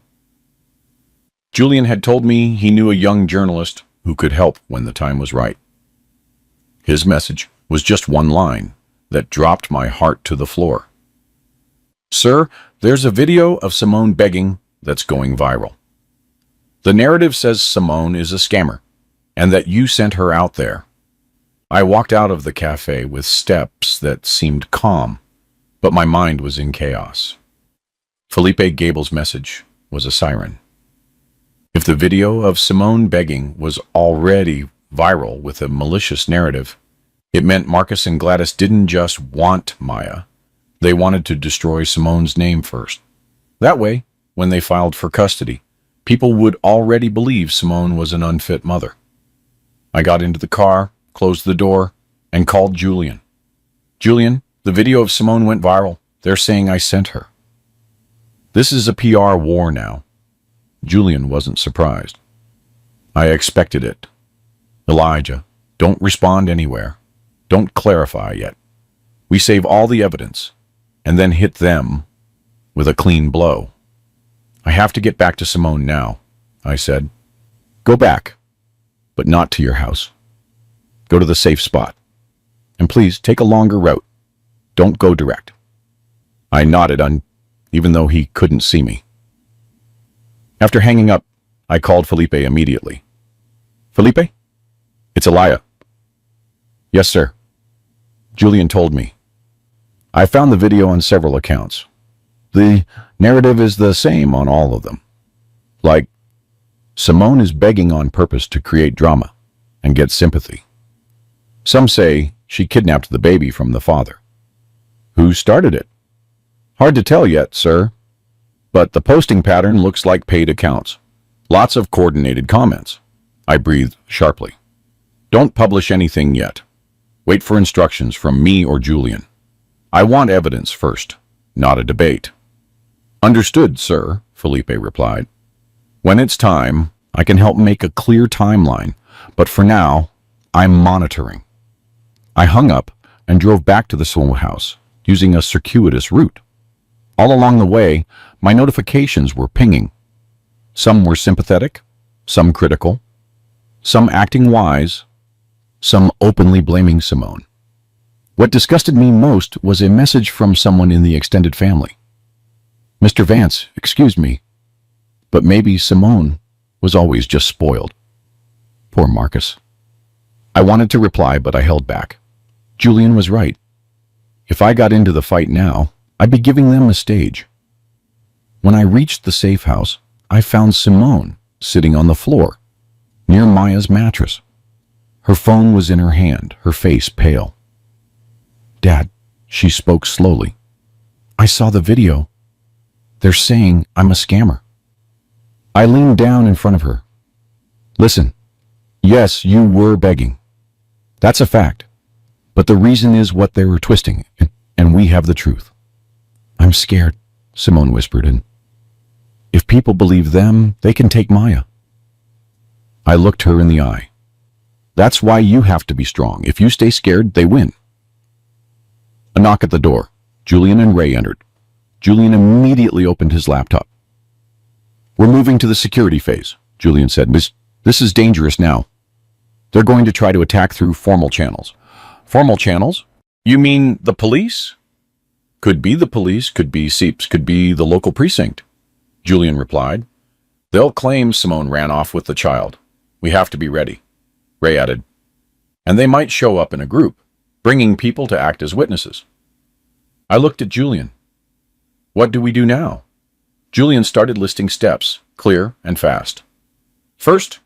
Julian had told me he knew a young journalist who could help when the time was right. His message was just one line that dropped my heart to the floor. Sir, there's a video of Simone begging that's going viral. The narrative says Simone is a scammer and that you sent her out there. I walked out of the cafe with steps that seemed calm, but my mind was in chaos. Felipe Gable's message was a siren. If the video of Simone begging was already viral with a malicious narrative, it meant Marcus and Gladys didn't just want Maya. They wanted to destroy Simone's name first. That way, when they filed for custody, people would already believe Simone was an unfit mother. I got into the car, closed the door, and called Julian. Julian, the video of Simone went viral. They're saying I sent her. This is a PR war now. Julian wasn't surprised. I expected it. Elijah, don't respond anywhere. Don't clarify yet. We save all the evidence, and then hit them with a clean blow. I have to get back to Simone now, I said. Go back, but not to your house. Go to the safe spot. And please take a longer route. Don't go direct. I nodded even though he couldn't see me. After hanging up, I called Felipe immediately. Felipe? It's Elia. Yes, sir. Julian told me. I found the video on several accounts. The narrative is the same on all of them. Like, Simone is begging on purpose to create drama and get sympathy. Some say she kidnapped the baby from the father. Who started it? Hard to tell yet, sir. But the posting pattern looks like paid accounts. Lots of coordinated comments. I breathed sharply. Don't publish anything yet. Wait for instructions from me or Julian. I want evidence first, not a debate. Understood, sir, Felipe replied. When it's time, I can help make a clear timeline, but for now, I'm monitoring. I hung up and drove back to the Simone house, using a circuitous route. All along the way, my notifications were pinging. Some were sympathetic, some critical, some acting wise, some openly blaming Simone. What disgusted me most was a message from someone in the extended family. Mr. Vance, excuse me, but maybe Simone was always just spoiled. Poor Marcus. I wanted to reply, but I held back. Julian was right. If I got into the fight now, I'd be giving them a stage. When I reached the safe house, I found Simone sitting on the floor, near Maya's mattress. Her phone was in her hand, her face pale. Dad, she spoke slowly. I saw the video. They're saying I'm a scammer. I leaned down in front of her. Listen, yes, you were begging. That's a fact. But the reason is what they were twisting, and we have the truth. I'm scared, Simone whispered, and If people believe them, they can take Maya. I looked her in the eye. That's why you have to be strong. If you stay scared, they win. A knock at the door. Julian and Ray entered. Julian immediately opened his laptop. We're moving to the security phase, Julian said. This is dangerous now. They're going to try to attack through formal channels. Formal channels? You mean the police? Could be the police, could be SEEPs, could be the local precinct, Julian replied. They'll claim Simone ran off with the child. We have to be ready, Ray added. And they might show up in a group, bringing people to act as witnesses. I looked at Julian. What do we do now? Julian started listing steps, clear and fast. First,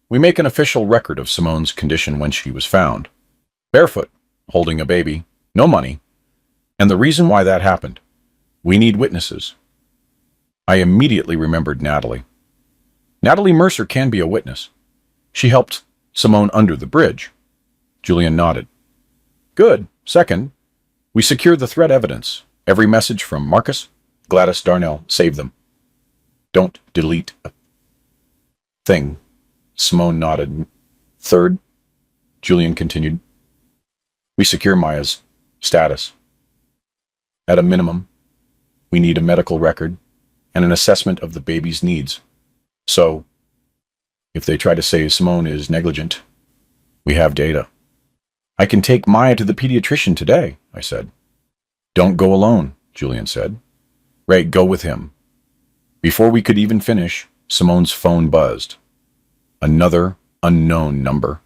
we make an official record of Simone's condition when she was found. Barefoot, holding a baby, no money, and the reason why that happened. We need witnesses. I immediately remembered Natalie. Natalie Mercer can be a witness. She helped Simone under the bridge. Julian nodded. Good. Second, we secure the threat evidence. Every message from Marcus, Gladys, Darnell, save them. Don't delete a thing. Simone nodded. Third, Julian continued, we secure Maya's status. At a minimum, we need a medical record and an assessment of the baby's needs. So, if they try to say Simone is negligent, we have data. I can take Maya to the pediatrician today, I said. Don't go alone, Julian said. Ray, go with him. Before we could even finish, Simone's phone buzzed. Another unknown number.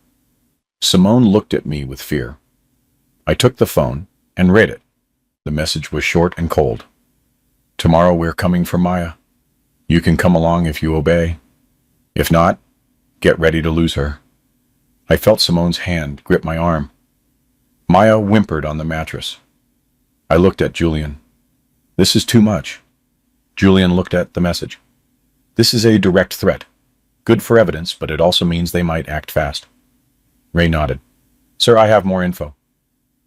Simone looked at me with fear. I took the phone and read it. The message was short and cold. Tomorrow we're coming for Maya. You can come along if you obey. If not, get ready to lose her. I felt Simone's hand grip my arm. Maya whimpered on the mattress. I looked at Julian. This is too much. Julian looked at the message. This is a direct threat. Good for evidence, but it also means they might act fast. Ray nodded. Sir, I have more info.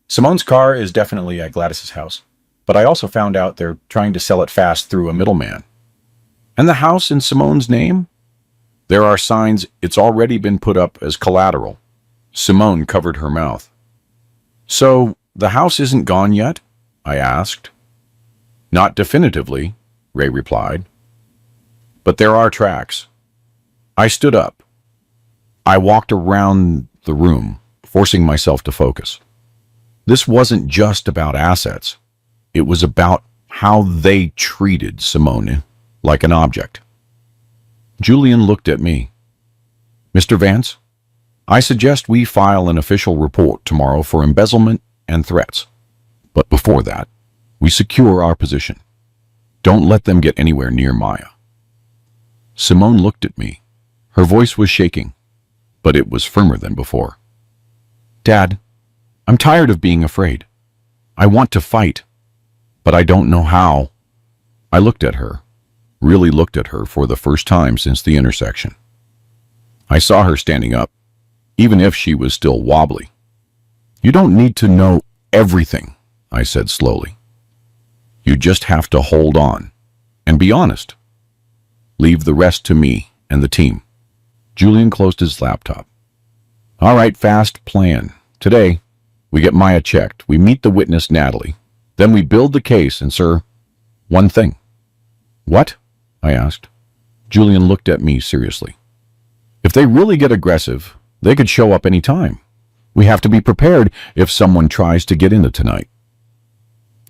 Simone's car is definitely at Gladys's house, but I also found out they're trying to sell it fast through a middleman. And the house in Simone's name? There are signs it's already been put up as collateral. Simone covered her mouth. So, the house isn't gone yet? I asked. Not definitively, Ray replied. But there are tracks. I stood up. I walked around the room, forcing myself to focus. This wasn't just about assets. It was about how they treated Simone like an object. Julian looked at me. Mr. Vance, I suggest we file an official report tomorrow for embezzlement and threats. But before that, we secure our position. Don't let them get anywhere near Maya. Simone looked at me. Her voice was shaking, but it was firmer than before. Dad, I'm tired of being afraid. I want to fight, but I don't know how. I looked at her, really looked at her for the first time since the intersection. I saw her standing up, even if she was still wobbly. You don't need to know everything, I said slowly. You just have to hold on and be honest. Leave the rest to me and the team. Julian closed his laptop. All right, fast plan. Today, we get Maya checked. We meet the witness, Natalie. Then we build the case and, sir, one thing. What? I asked. Julian looked at me seriously. If they really get aggressive, they could show up any time. We have to be prepared if someone tries to get into tonight.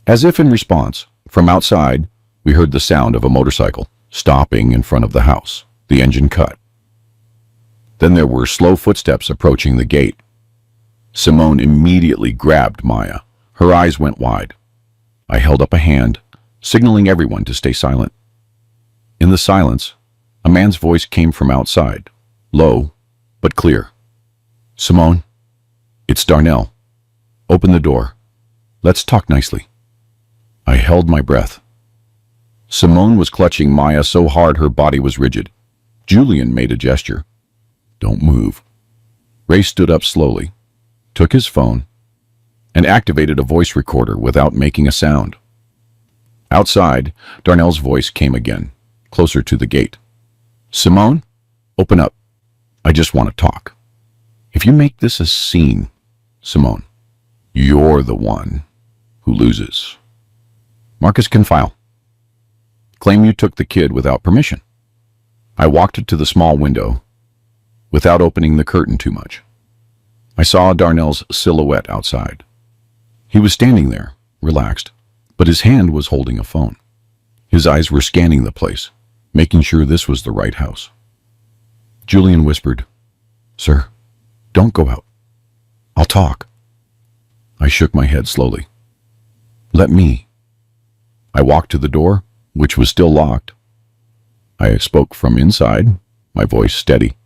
As if in response, from outside, we heard the sound of a motorcycle stopping in front of the house. The engine cut. Then there were slow footsteps approaching the gate. Simone immediately grabbed Maya. Her eyes went wide. I held up a hand, signaling everyone to stay silent. In the silence, a man's voice came from outside, low but clear. Simone, it's Darnell. Open the door. Let's talk nicely. I held my breath. Simone was clutching Maya so hard her body was rigid. Julian made a gesture. Don't move. Ray stood up slowly, took his phone, and activated a voice recorder without making a sound. Outside, Darnell's voice came again, closer to the gate. Simone, open up. I just want to talk. If you make this a scene, Simone, you're the one who loses. Marcus can file. Claim you took the kid without permission. I walked to the small window without opening the curtain too much. I saw Darnell's silhouette outside. He was standing there, relaxed, but his hand was holding a phone. His eyes were scanning the place, making sure this was the right house. Julian whispered, "Sir, don't go out. I'll talk." I shook my head slowly. "Let me." I walked to the door, which was still locked. I spoke from inside, my voice steady.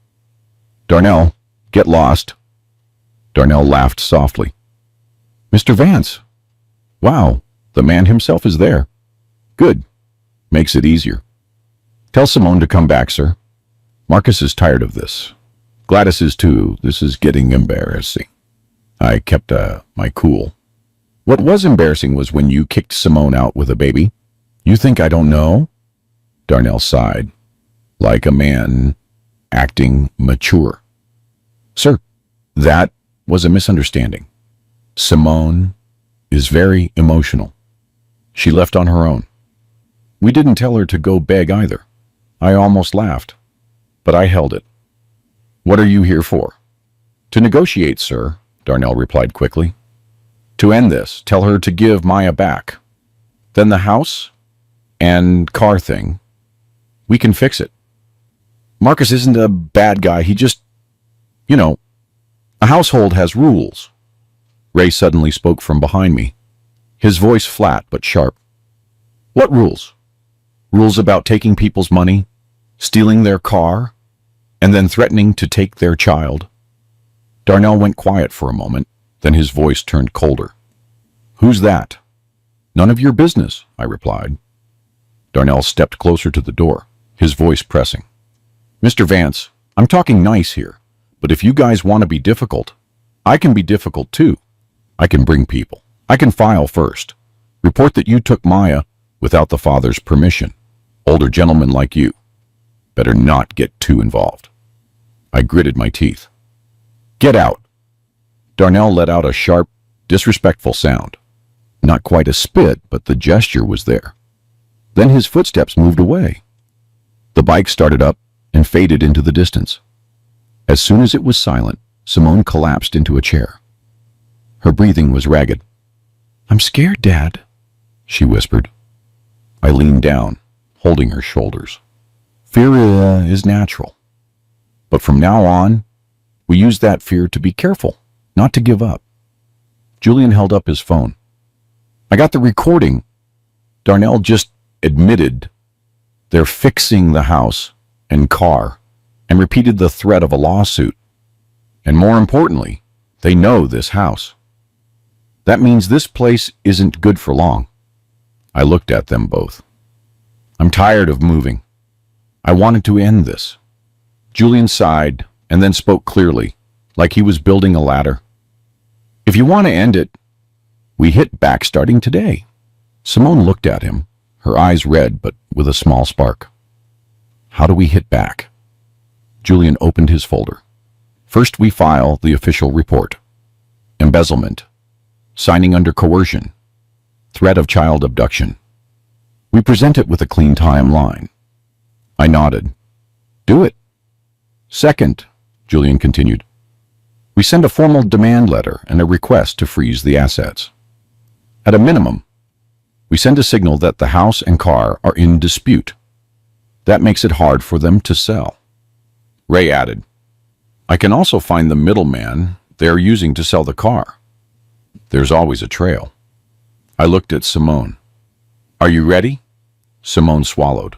"Darnell, get lost." Darnell laughed softly. "Mr. Vance. Wow, the man himself is there. Good. Makes it easier. Tell Simone to come back, sir. Marcus is tired of this. Gladys is too. This is getting embarrassing." I kept my cool. "What was embarrassing was when you kicked Simone out with a baby. You think I don't know?" Darnell sighed, like a man acting mature. "Sir, that was a misunderstanding. Simone is very emotional. She left on her own. We didn't tell her to go beg either. I almost laughed, but I held it. What are you here for?" "To negotiate, sir," Darnell replied quickly. "To end this, tell her to give Maya back. Then the house and car thing, we can fix it. Marcus isn't a bad guy, he just, a household has rules." Ray suddenly spoke from behind me, his voice flat but sharp. "What rules? Rules about taking people's money, stealing their car, and then threatening to take their child?" Darnell went quiet for a moment, then his voice turned colder. "Who's that?" "None of your business," I replied. Darnell stepped closer to the door, his voice pressing. "Mr. Vance, I'm talking nice here, but if you guys want to be difficult, I can be difficult too. I can bring people. I can file first. Report that you took Maya without the father's permission. Older gentlemen like you. Better not get too involved." I gritted my teeth. "Get out." Darnell let out a sharp, disrespectful sound. Not quite a spit, but the gesture was there. Then his footsteps moved away. The bike started up and faded into the distance. As soon as it was silent, Simone collapsed into a chair. Her breathing was ragged. "I'm scared, Dad," she whispered. I leaned down, holding her shoulders. "Fear is natural. But from now on, we use that fear to be careful, not to give up." Julian held up his phone. "I got the recording. Darnell just admitted they're fixing the house and car and repeated the threat of a lawsuit. And more importantly, they know this house. That means this place isn't good for long." I looked at them both. "I'm tired of moving. I wanted to end this." Julian sighed and then spoke clearly, like he was building a ladder. "If you want to end it, we hit back starting today." Simone looked at him, her eyes red but with a small spark. "How do we hit back?" Julian opened his folder. "First we file the official report. Embezzlement. Signing under coercion. Threat of child abduction. We present it with a clean timeline." I nodded. "Do it." "Second," Julian continued, "we send a formal demand letter and a request to freeze the assets. At a minimum, we send a signal that the house and car are in dispute. That makes it hard for them to sell." Ray added, "I can also find the middleman they're using to sell the car. There's always a trail." I looked at Simone. "Are you ready?" Simone swallowed.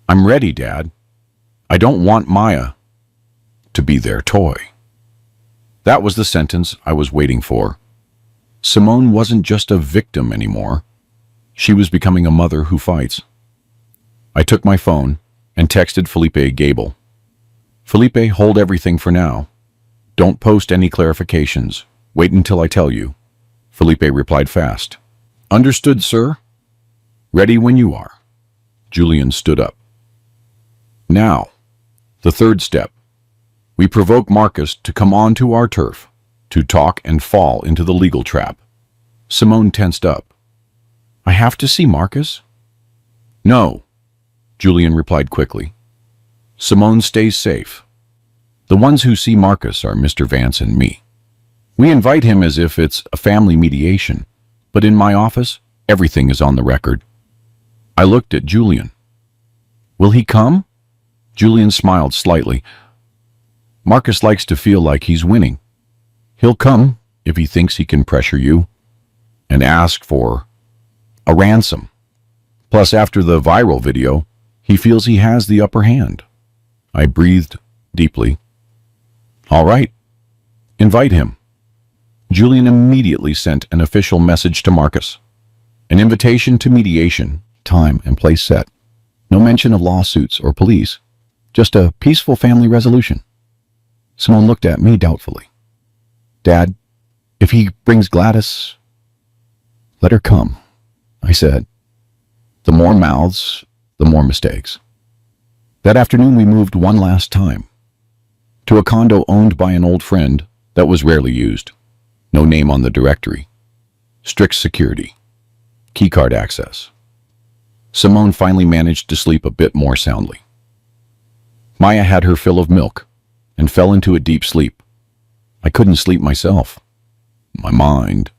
"I'm ready, Dad. I don't want Maya to be their toy." That was the sentence I was waiting for. Simone wasn't just a victim anymore. She was becoming a mother who fights. I took my phone and texted Felipe Gable. "Felipe, hold everything for now. Don't post any clarifications. Wait until I tell you." Felipe replied fast. "Understood, sir. Ready when you are." Julian stood up. Now, the third step. We provoke Marcus to come onto our turf, to talk and fall into the legal trap. Simone tensed up. I have to see Marcus? No, Julian replied quickly. Simone stays safe. The ones who see Marcus are Mr. Vance and me. We invite him as if it's a family mediation, but in my office, everything is on the record. I looked at Julian. Will he come? Julian smiled slightly. Marcus likes to feel like he's winning. He'll come if he thinks he can pressure you and ask for a ransom. Plus, after the viral video, he feels he has the upper hand. I breathed deeply. All right, invite him. Julian immediately sent an official message to Marcus. An invitation to mediation, time and place set. No mention of lawsuits or police, just a peaceful family resolution. Simone looked at me doubtfully. Dad, if he brings Gladys, let her come, I said. The more mouths, the more mistakes. That afternoon we moved one last time. To a condo owned by an old friend that was rarely used. No name on the directory. Strict security. Keycard access. Simone finally managed to sleep a bit more soundly. Maya had her fill of milk and fell into a deep sleep. I couldn't sleep myself. My mind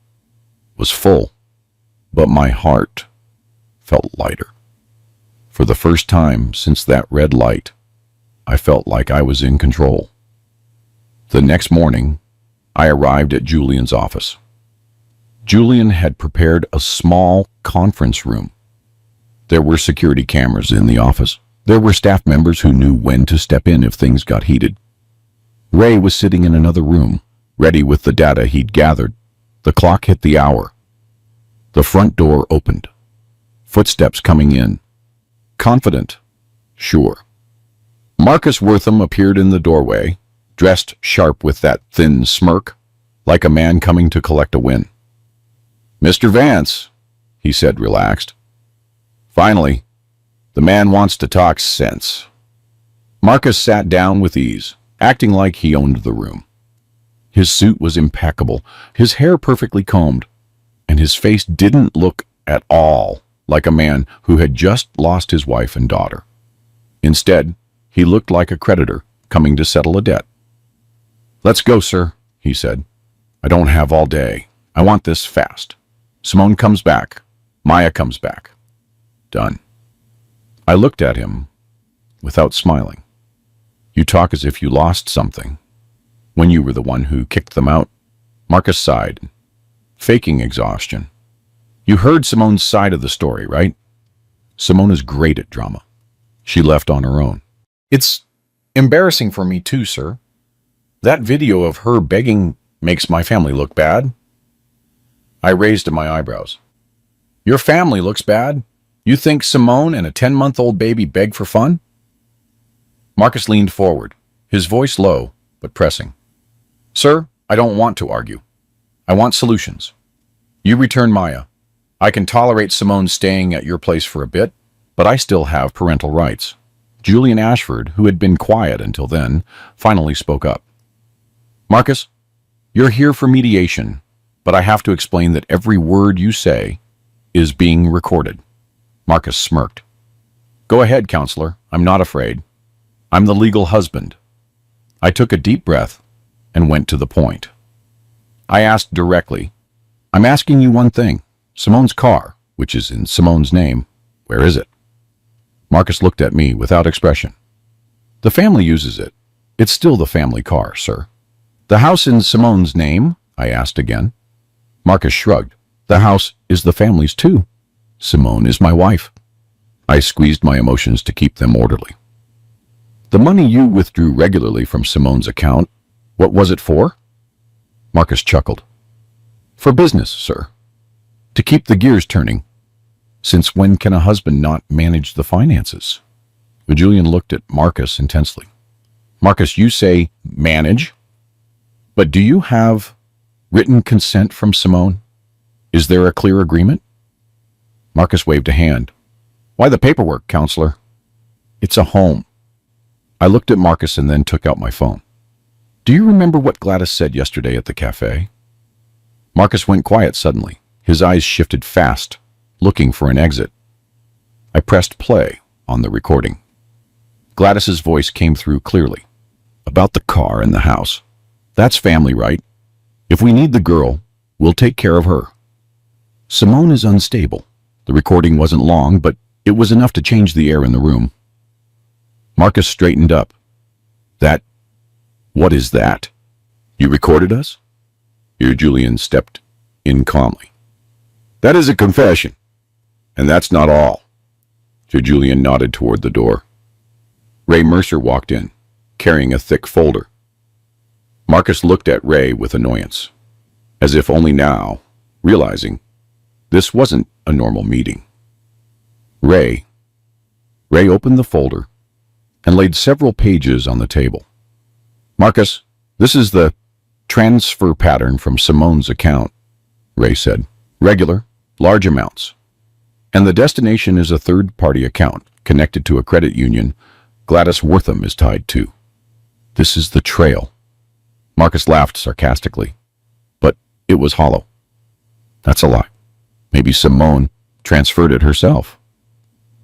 was full, but my heart felt lighter. For the first time since that red light, I felt like I was in control. The next morning, I arrived at Julian's office. Julian had prepared a small conference room. There were security cameras in the office. There were staff members who knew when to step in if things got heated. Ray was sitting in another room, ready with the data he'd gathered. The clock hit the hour. The front door opened. Footsteps coming in. Confident, sure. Marcus Wortham appeared in the doorway, dressed sharp with that thin smirk, like a man coming to collect a win. Mr. Vance, he said relaxed. Finally, the man wants to talk sense. Marcus sat down with ease, acting like he owned the room. His suit was impeccable, his hair perfectly combed, and his face didn't look at all like a man who had just lost his wife and daughter. Instead, he looked like a creditor coming to settle a debt. Let's go, sir, he said. I don't have all day. I want this fast. Simone comes back. Maya comes back. Done. I looked at him without smiling. You talk as if you lost something when you were the one who kicked them out. Marcus sighed, faking exhaustion. You heard Simone's side of the story, right? Simone is great at drama. She left on her own. It's embarrassing for me too, sir. That video of her begging makes my family look bad. I raised my eyebrows. Your family looks bad? You think Simone and a 10-month-old baby beg for fun? Marcus leaned forward, his voice low but pressing. Sir, I don't want to argue. I want solutions. You return Maya. I can tolerate Simone staying at your place for a bit, but I still have parental rights. Julian Ashford, who had been quiet until then, finally spoke up. Marcus, you're here for mediation, but I have to explain that every word you say is being recorded. Marcus smirked. Go ahead, counselor. I'm not afraid. I'm the legal husband. I took a deep breath and went to the point. I asked directly, I'm asking you one thing. Simone's car, which is in Simone's name, where is it? Marcus looked at me without expression. The family uses it. It's still the family car, sir. The house in Simone's name? I asked again. Marcus shrugged. The house is the family's too. Simone is my wife. I squeezed my emotions to keep them orderly. The money you withdrew regularly from Simone's account, what was it for? Marcus chuckled. For business, sir. To keep the gears turning. Since when can a husband not manage the finances? Julian looked at Marcus intensely. Marcus, you say manage? But do you have written consent from Simone? Is there a clear agreement? Marcus waved a hand. Why the paperwork, counselor? It's a home. I looked at Marcus and then took out my phone. Do you remember what Gladys said yesterday at the cafe? Marcus went quiet suddenly. His eyes shifted fast, looking for an exit. I pressed play on the recording. Gladys's voice came through clearly. About the car and the house. That's family, right? If we need the girl, we'll take care of her. Simone is unstable. The recording wasn't long, but it was enough to change the air in the room. Marcus straightened up. What is that? You recorded us? Here Julian stepped in calmly. That is a confession. And that's not all. Julian nodded toward the door. Ray Mercer walked in, carrying a thick folder. Marcus looked at Ray with annoyance, as if only now, realizing this wasn't a normal meeting. Ray opened the folder and laid several pages on the table. Marcus, this is the transfer pattern from Simone's account, Ray said. Regular, large amounts. And the destination is a third-party account connected to a credit union Gladys Wortham is tied to. This is the trail. Marcus laughed sarcastically, but it was hollow. That's a lie. Maybe Simone transferred it herself.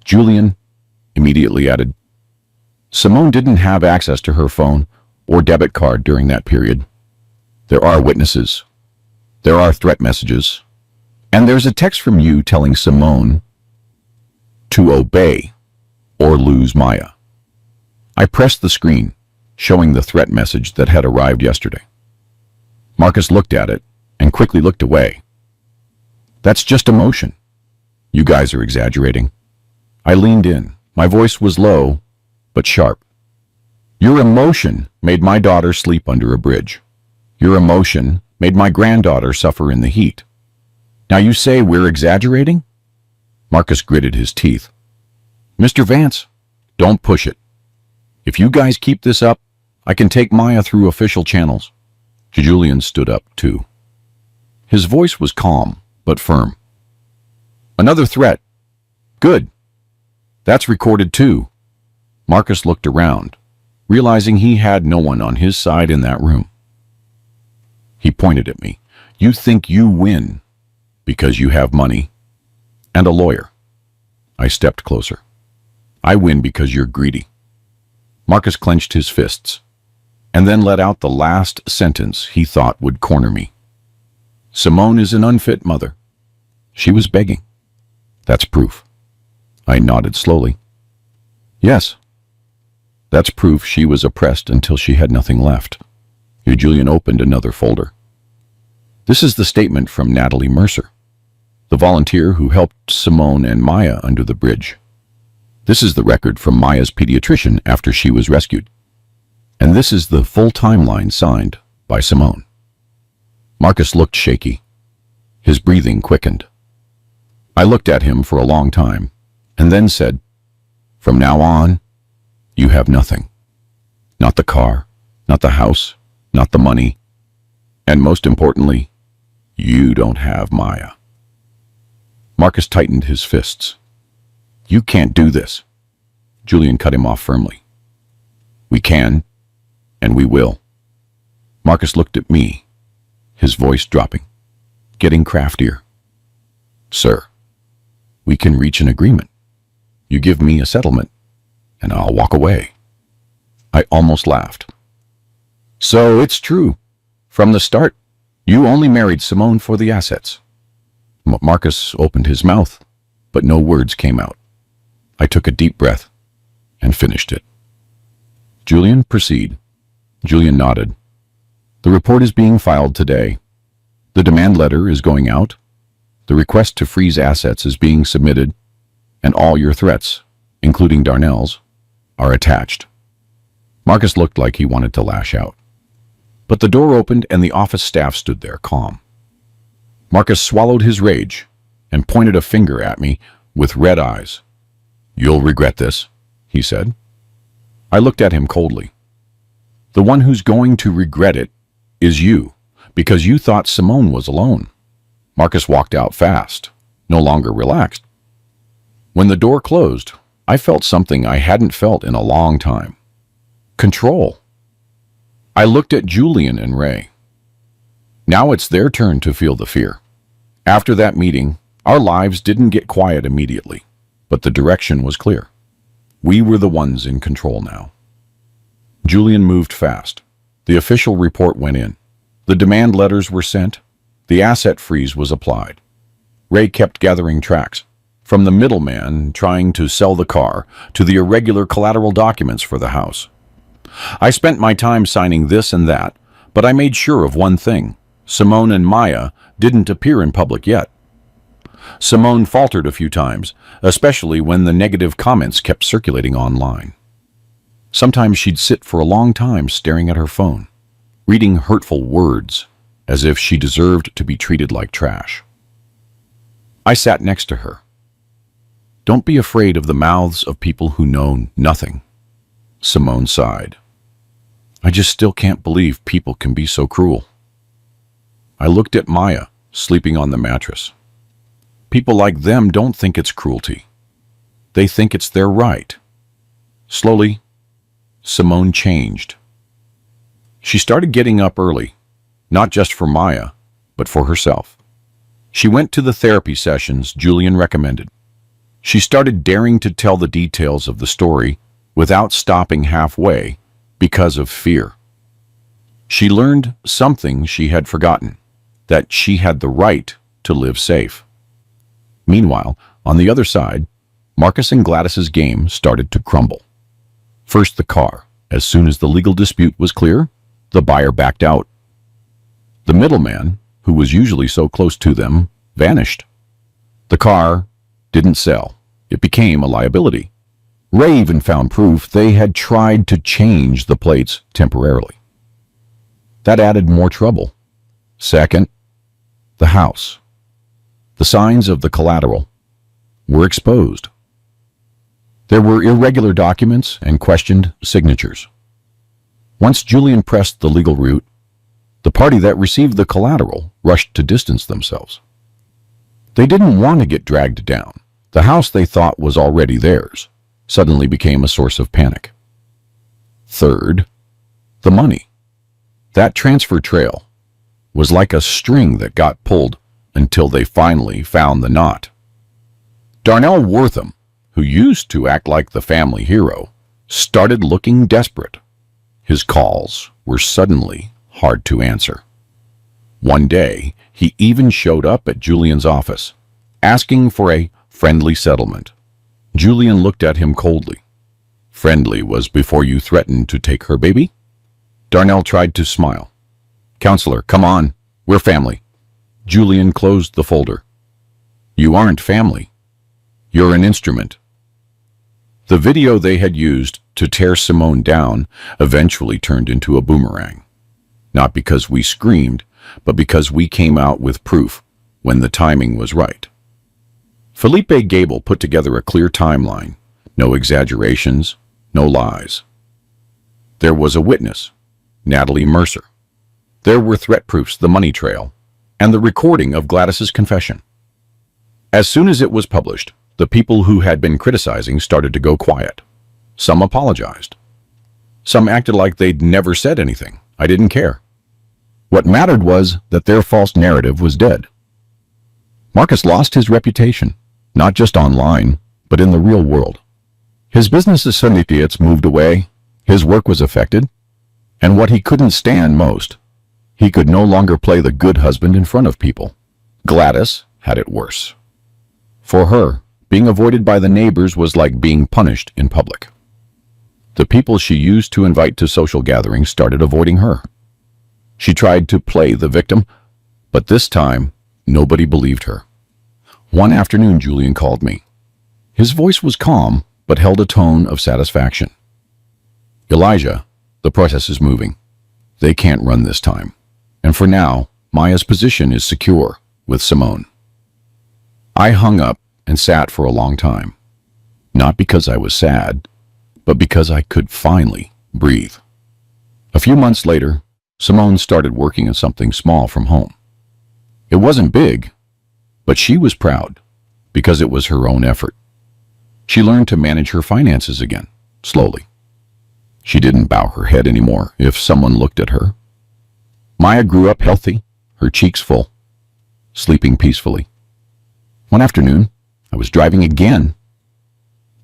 Julian immediately added, Simone didn't have access to her phone or debit card during that period. There are witnesses. There are threat messages. And there's a text from you telling Simone to obey or lose Maya. I pressed the screen, showing the threat message that had arrived yesterday. Marcus looked at it and quickly looked away. That's just emotion. You guys are exaggerating. I leaned in. My voice was low, but sharp. Your emotion made my daughter sleep under a bridge. Your emotion made my granddaughter suffer in the heat. Now you say we're exaggerating? Marcus gritted his teeth. Mr. Vance, don't push it. If you guys keep this up, I can take Maya through official channels. Julian stood up, too. His voice was calm, but firm. Another threat. Good. That's recorded, too. Marcus looked around, realizing he had no one on his side in that room. He pointed at me. You think you win because you have money and a lawyer. I stepped closer. I win because you're greedy. Marcus clenched his fists and then let out the last sentence he thought would corner me. Simone is an unfit mother. She was begging. That's proof. I nodded slowly. Yes. That's proof she was oppressed until she had nothing left. Here Julian opened another folder. This is the statement from Natalie Mercer, the volunteer who helped Simone and Maya under the bridge. This is the record from Maya's pediatrician after she was rescued. And this is the full timeline signed by Simone. Marcus looked shaky. His breathing quickened. I looked at him for a long time and then said, From now on, you have nothing. Not the car, not the house, not the money, and most importantly, you don't have Maya. Marcus tightened his fists. You can't do this. Julian cut him off firmly. We can, and we will. Marcus looked at me, his voice dropping, getting craftier. Sir, we can reach an agreement. You give me a settlement, and I'll walk away. I almost laughed. So it's true. From the start, you only married Simone for the assets. Marcus opened his mouth, but no words came out. I took a deep breath and finished it. Julian, proceed. Julian nodded. The report is being filed today. The demand letter is going out. The request to freeze assets is being submitted, and all your threats, including Darnell's, are attached. Marcus looked like he wanted to lash out. But the door opened and the office staff stood there, calm. Marcus swallowed his rage and pointed a finger at me with red eyes. You'll regret this, he said. I looked at him coldly. The one who's going to regret it is you, because you thought Simone was alone. Marcus walked out fast, no longer relaxed. When the door closed, I felt something I hadn't felt in a long time. Control. I looked at Julian and Ray. Now it's their turn to feel the fear. After that meeting, our lives didn't get quiet immediately, but the direction was clear. We were the ones in control now. Julian moved fast. The official report went in. The demand letters were sent. The asset freeze was applied. Ray kept gathering tracks, from the middleman trying to sell the car to the irregular collateral documents for the house. I spent my time signing this and that, but I made sure of one thing. Simone and Maya didn't appear in public yet. Simone faltered a few times, especially when the negative comments kept circulating online. Sometimes she'd sit for a long time staring at her phone, reading hurtful words, as if she deserved to be treated like trash. I sat next to her. Don't be afraid of the mouths of people who know nothing. Simone sighed. I just still can't believe people can be so cruel. I looked at Maya, sleeping on the mattress. People like them don't think it's cruelty. They think it's their right. Slowly, Simone changed. She started getting up early, not just for Maya, but for herself. She went to the therapy sessions Julian recommended. She started daring to tell the details of the story without stopping halfway because of fear. She learned something she had forgotten, that she had the right to live safe. Meanwhile, on the other side, Marcus and Gladys's game started to crumble. First the car. As soon as the legal dispute was clear, the buyer backed out. The middleman, who was usually so close to them, vanished. The car didn't sell. It became a liability. Ray even found proof they had tried to change the plates temporarily. That added more trouble. Second, the house. The signs of the collateral were exposed. There were irregular documents and questioned signatures. Once Julian pressed the legal route, the party that received the collateral rushed to distance themselves. They didn't want to get dragged down. The house they thought was already theirs suddenly became a source of panic. Third, the money. That transfer trail was like a string that got pulled until they finally found the knot. Darnell Wortham, who used to act like the family hero, started looking desperate. His calls were suddenly hard to answer. One day, he even showed up at Julian's office, asking for a friendly settlement. Julian looked at him coldly. Friendly was before you threatened to take her baby? Darnell tried to smile. Counselor, come on, we're family. Julian closed the folder. You aren't family. You're an instrument. The video they had used to tear Simone down eventually turned into a boomerang. Not because we screamed, but because we came out with proof when the timing was right. Felipe Gable put together a clear timeline. No exaggerations, no lies. There was a witness, Natalie Mercer. There were threat proofs, the money trail, and the recording of Gladys's confession. As soon as it was published, the people who had been criticizing started to go quiet. Some apologized. Some acted like they'd never said anything. I didn't care. What mattered was that their false narrative was dead. Marcus lost his reputation, not just online, but in the real world. His business associates moved away, his work was affected, and what he couldn't stand most, he could no longer play the good husband in front of people. Gladys had it worse. For her, being avoided by the neighbors was like being punished in public. The people she used to invite to social gatherings started avoiding her. She tried to play the victim, but this time, nobody believed her. One afternoon, Julian called me. His voice was calm, but held a tone of satisfaction. Elijah, the process is moving. They can't run this time. And for now, Maya's position is secure with Simone. I hung up and sat for a long time. Not because I was sad, but because I could finally breathe. A few months later, Simone started working on something small from home. It wasn't big, but she was proud because it was her own effort. She learned to manage her finances again, slowly. She didn't bow her head anymore if someone looked at her. Maya grew up healthy, her cheeks full, sleeping peacefully. One afternoon, I was driving again,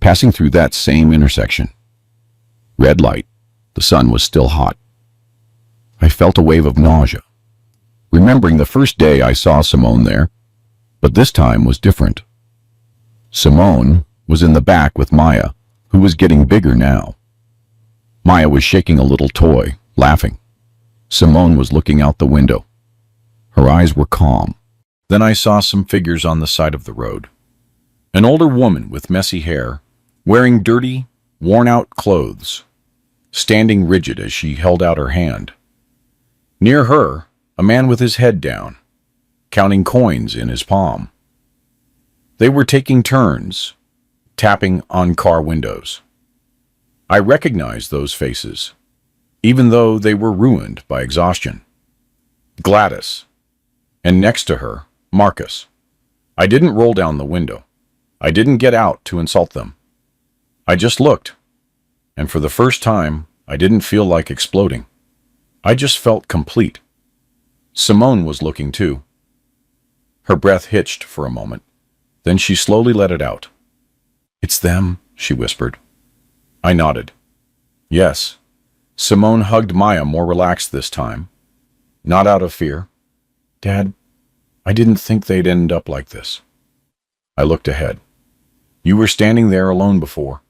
passing through that same intersection. Red light. The sun was still hot. I felt a wave of nausea, remembering the first day I saw Simone there, but this time was different. Simone was in the back with Maya, who was getting bigger now. Maya was shaking a little toy, laughing. Simone was looking out the window. Her eyes were calm. Then I saw some figures on the side of the road. An older woman with messy hair, wearing dirty, worn-out clothes, standing rigid as she held out her hand. Near her, a man with his head down, counting coins in his palm. They were taking turns, tapping on car windows. I recognized those faces, even though they were ruined by exhaustion. Gladys, and next to her, Marcus. I didn't roll down the window. I didn't get out to insult them. I just looked, and for the first time, I didn't feel like exploding. I just felt complete. Simone was looking too. Her breath hitched for a moment. Then she slowly let it out. "It's them," she whispered. I nodded. Yes. Simone hugged Maya, more relaxed this time. Not out of fear. "Dad, I didn't think they'd end up like this." I looked ahead. "You were standing there alone before.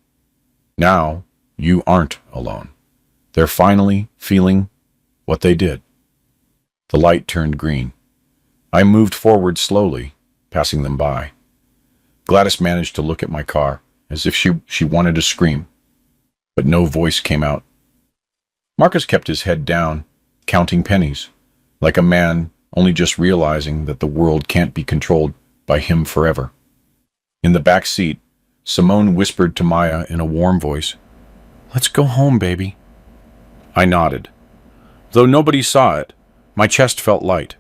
Now, you aren't alone. They're finally feeling what they did." The light turned green. I moved forward slowly, passing them by. Gladys managed to look at my car, as if she wanted to scream, but no voice came out. Marcus kept his head down, counting pennies, like a man only just realizing that the world can't be controlled by him forever. In the back seat, Simone whispered to Maya in a warm voice, "Let's go home, baby." I nodded. Though nobody saw it, my chest felt light.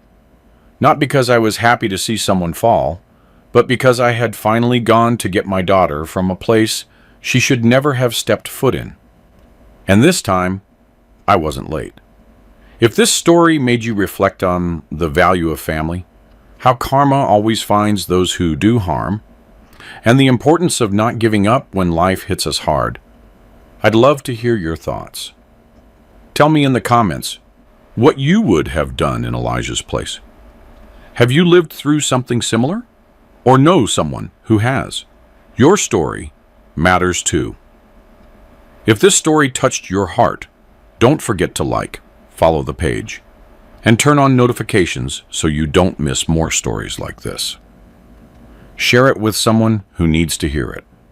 Not because I was happy to see someone fall, but because I had finally gone to get my daughter from a place she should never have stepped foot in. And this time, I wasn't late. If this story made you reflect on the value of family, how karma always finds those who do harm, and the importance of not giving up when life hits us hard, I'd love to hear your thoughts. Tell me in the comments what you would have done in Elijah's place. Have you lived through something similar? Or know someone who has? Your story matters too. If this story touched your heart, don't forget to like, follow the page, and turn on notifications so you don't miss more stories like this. Share it with someone who needs to hear it.